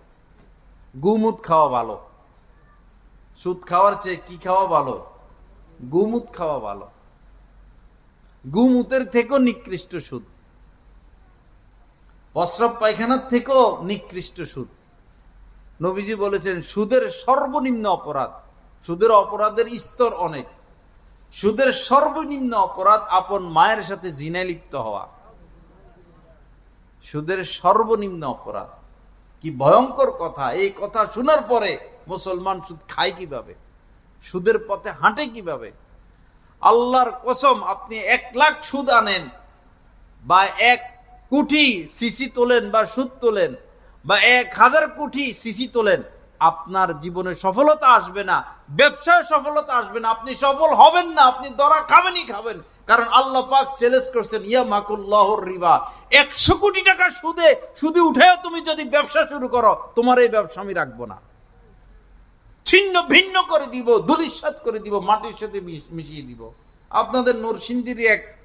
গুমুত খাওয়া ভালো। সুদ খাওয়ার চেয়ে কি খাওয়া ভালো? গুমুত খাওয়া ভালো। গুমুতের থেকেও নিকৃষ্ট সুদ, প্রস্রাব পায়খানার থেকেও নিকৃষ্ট সুদ। নবীজি বলেছেন সুদের সর্বনিম্ন অপরাধ, সুদের অপরাধের স্তর অনেক। সুদের সর্বনিম্ন অপরাধ আপন মায়ের সাথে জিনায় লিপ্ত হওয়া। সুদের সর্বনিম্ন অপরাধ, কি ভয়ঙ্কর কথা। এই কথা শোনার পরে মুসলমান সুদ খায় কিভাবে, সুদের পথে হাঁটে কিভাবে? আল্লাহর কসম, আপনি 1 লাখ সুদ আনেন বা 1 কোটি সিসি তোলেন বা সুদ তোলেন বা 1000 কোটি সিসি তোলেন, আপনার জীবনে সফলতা আসবে না, ব্যবসায় সফলতা আসবে না, আপনি সফল হবেন না, আপনি ধরা খাবেনই খাবেন। কারণ আল্লাহ পাক চ্যালেঞ্জ করছেন, ইয়ামাকুল্লাহুর রিবা, 100 কোটি টাকা সুদে উঠেও তুমি যদি ব্যবসা শুরু করো, তোমার এই ব্যবসা আমি রাখবো না, ছিন্ন ভিন্ন করে দিব, ধূলিসাৎ করে দিব, মাটির সাথে মিশিয়ে দিব। আপনাদের নরসিংদীর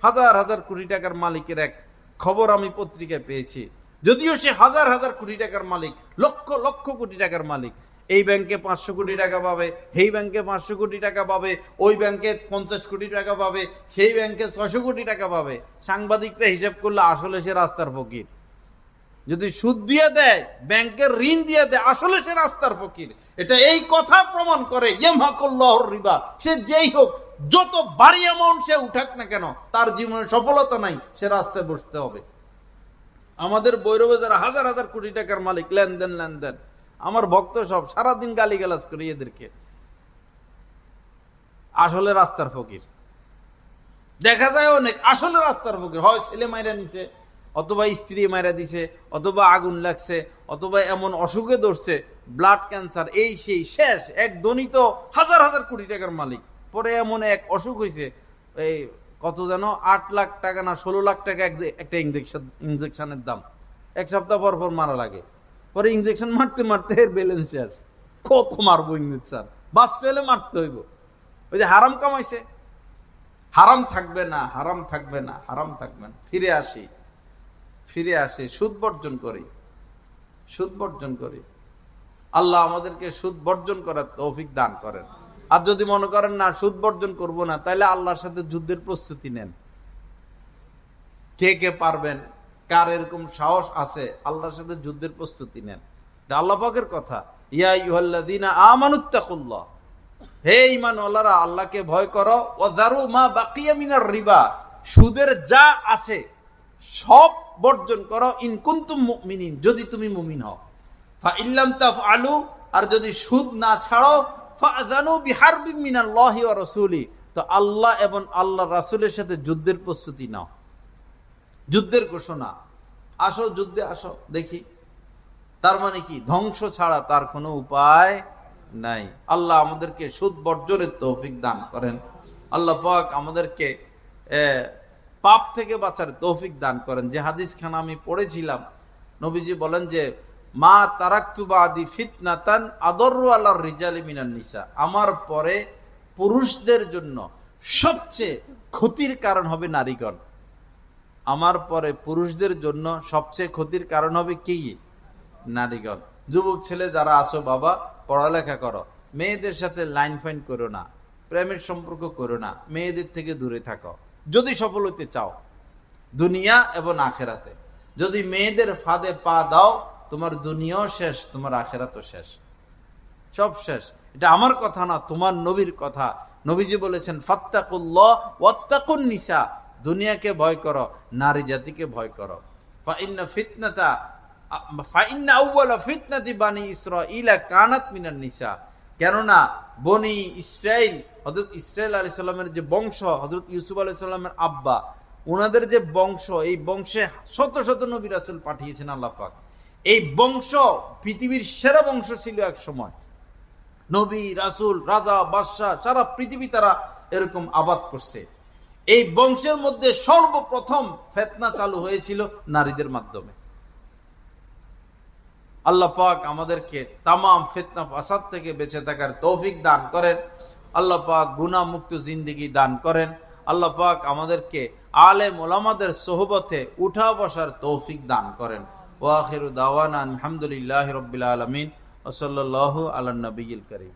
1000 কোটি টাকার মালিকের এক খবর আমি পত্রিকায় পেয়েছি। যদিও সে 1000 কোটি টাকার মালিক, লক্ষ কোটি টাকার মালিক, এই ব্যাংকে 500 কোটি টাকা পাবে, এই ব্যাংকে 500 কোটি টাকা পাবে, ওই ব্যাংকে 50 কোটি টাকা পাবে, সেই ব্যাংকে 600 কোটি টাকা পাবে। সাংবাদিকরা হিসাব করলে আসলে সে রাস্তার ফকির। যদি সুদ দিয়ে দেয়, ব্যাংকের ঋণ দিয়ে দেয়, আসলে সে রাস্তার ফকির। এটা এই কথা প্রমাণ করে ইয়ামহাকুল্লাহুর রিবা। সে যেই হোক, যত ভারী অ্যামাউন্ট সে উঠাক না কেন, তার জীবনে সফলতা নাই, সে রাস্তায় বসতে হবে। আমাদের বৈরবে যারা 1000 কোটি টাকার মালিক, লেনদেন, আমার ভক্ত সব সারাদিন গালিগালাজ করি এদেরকে, আসলে রাস্তার ফকির। দেখা যায় অনেক আসলে রাস্তার ফকির, হয় ছেলে মাইরা নিছে, অথবা স্ত্রী মাইরা দিছে, অথবা আগুন লাগছে, অথবা এমন অসুখে ধরছে, ব্লাড ক্যান্সার, এই সেই, শেষ। এক ধনী তো 1000 কোটি টাকার মালিক, পরে এমন এক অসুখ হয়েছে, এই কত যেন 8 লাখ টাকা না 16 লাখ টাকা একটা ইঞ্জেকশনের দাম, 1 সপ্তাহ পর মারা লাগে। পরে ইঞ্জেকশন মারতে এর ব্যালেন্স শেষ। কত মারবো ইঞ্জেকশন, বাঁচতে হলে মারতে হইব। ওই যে হারাম কামাইছে, হারাম থাকবে না। ফিরে আসি, সুদ বর্জন করি। আল্লাহ আমাদেরকে সুদ বর্জন করার তৌফিক দান করেন। আর যদি মনে করেন না সুদ বর্জন করবো না, তাহলে আল্লাহর সাথে যুদ্ধের প্রস্তুতি নেন। কে পারবেন, কার এরকম সাহস আছে, আল্লাহর সাথে যুদ্ধের প্রস্তুতি নেন। আল্লাহ পাকের কথা, ইয়া আইয়ুহাল্লাযীনা আমানুত্তাকুল্লাহ, হে ঈমানওয়ালারা, আল্লাহকে ভয় করো। ওয়াযারু মা বাকিয়া মিনার রিবা, সুদের যা আছে সব বর্জন করো। ইন কুনতুম মুমিনিন, যদি তুমি মুমিন হও। ফা ইল্লাম তাফআলু, আর যদি সুদ না ছাড়ো, ফাযানু বিহারবিম মিনাল্লাহি ওয়া রাসূলি, তো আল্লাহ এবং আল্লাহর রাসূলের সাথে যুদ্ধের প্রস্তুতি নাও, যুদ্ধের ঘোষণা। আসো, যুদ্ধে আসো, দেখি। তার মানে কি, ধ্বংস ছাড়া তার কোনো উপায় নাই। আল্লাহ আমাদেরকে সুদ বর্জনের তৌফিক দান করেন। আল্লাহ পাক আমাদেরকে পাপ থেকে বাঁচার তৌফিক দান করেন। যে হাদিস খানা আমি পড়েছিলাম, নবীজি বলেন যে, মা তারাকতু বাদি ফিতনাতান আদররু আলার রিজালি মিনান নিসা, আমার পরে পুরুষদের জন্য সবচেয়ে ক্ষতির কারণ হবে নারীগণ। আমার পরে পুরুষদের জন্য সবচেয়ে ক্ষতির কারণ হবে কি? নারীগণ। যুবক ছেলে যারা আসো বাবা, পড়ালেখা করো, মেয়েদের সাথে লাইন ফাইন করো না, প্রেমের সম্পর্ক করো না, মেয়েদের থেকে দূরে থাকো যদি সফল হতে চাও দুনিয়া এবং আখেরাতে। যদি মেয়েদের ফাঁদে পা দাও, তোমার দুনিয়াও শেষ, তোমার আখেরাতও শেষ, সব শেষ। এটা আমার কথা না, তোমার নবীর কথা। নবীজি বলেছেন, ফাত্তাকুল্লাহ ওয়াত্তাকুন নিসা, দুনিয়াকে ভয় করো, নারী জাতিকে ভয় করো। ফাইন্না আউওয়ালা ফিতনাতি বানি ইসরাঈলা কানাত মিনান নিসা, কেননা বনি ইসরাইল, হযরত ইসরাইল আলাইহিস সালামের যে বংশ, হযরত ইউসুফ আলাইহিস সালামের আব্বা, ওনাদের যে বংশ, এই বংশে শত শত নবী রাসূল পাঠিয়েছেন আল্লাহ পাক। এই বংশ পৃথিবীর সেরা বংশ ছিল এক সময়। নবী, রাসূল, রাজা, বাদশাহ, সারা পৃথিবী তারা এরকম আবাদ করছে। এই বংশের মধ্যে সর্বপ্রথম ফিতনা চালু হয়েছিল নারীদের মাধ্যমে। আল্লাহ পাক আমাদেরকে তামাম ফিতনা ফাসাদ থেকে বেঁচে থাকার তৌফিক দান করেন। আল্লাহ পাক গুনাহ মুক্ত জিন্দেগি দান করেন। আল্লাহ পাক আমাদেরকে আলেম ওলামাদের সোহবতে উঠা বসার তৌফিক দান করেন। ওয়া আখিরু দাওয়ানা আলহামদুলিল্লাহি রাব্বিল আলামিন ওয়া সাল্লাল্লাহু আলা নবিয়িল কারীম।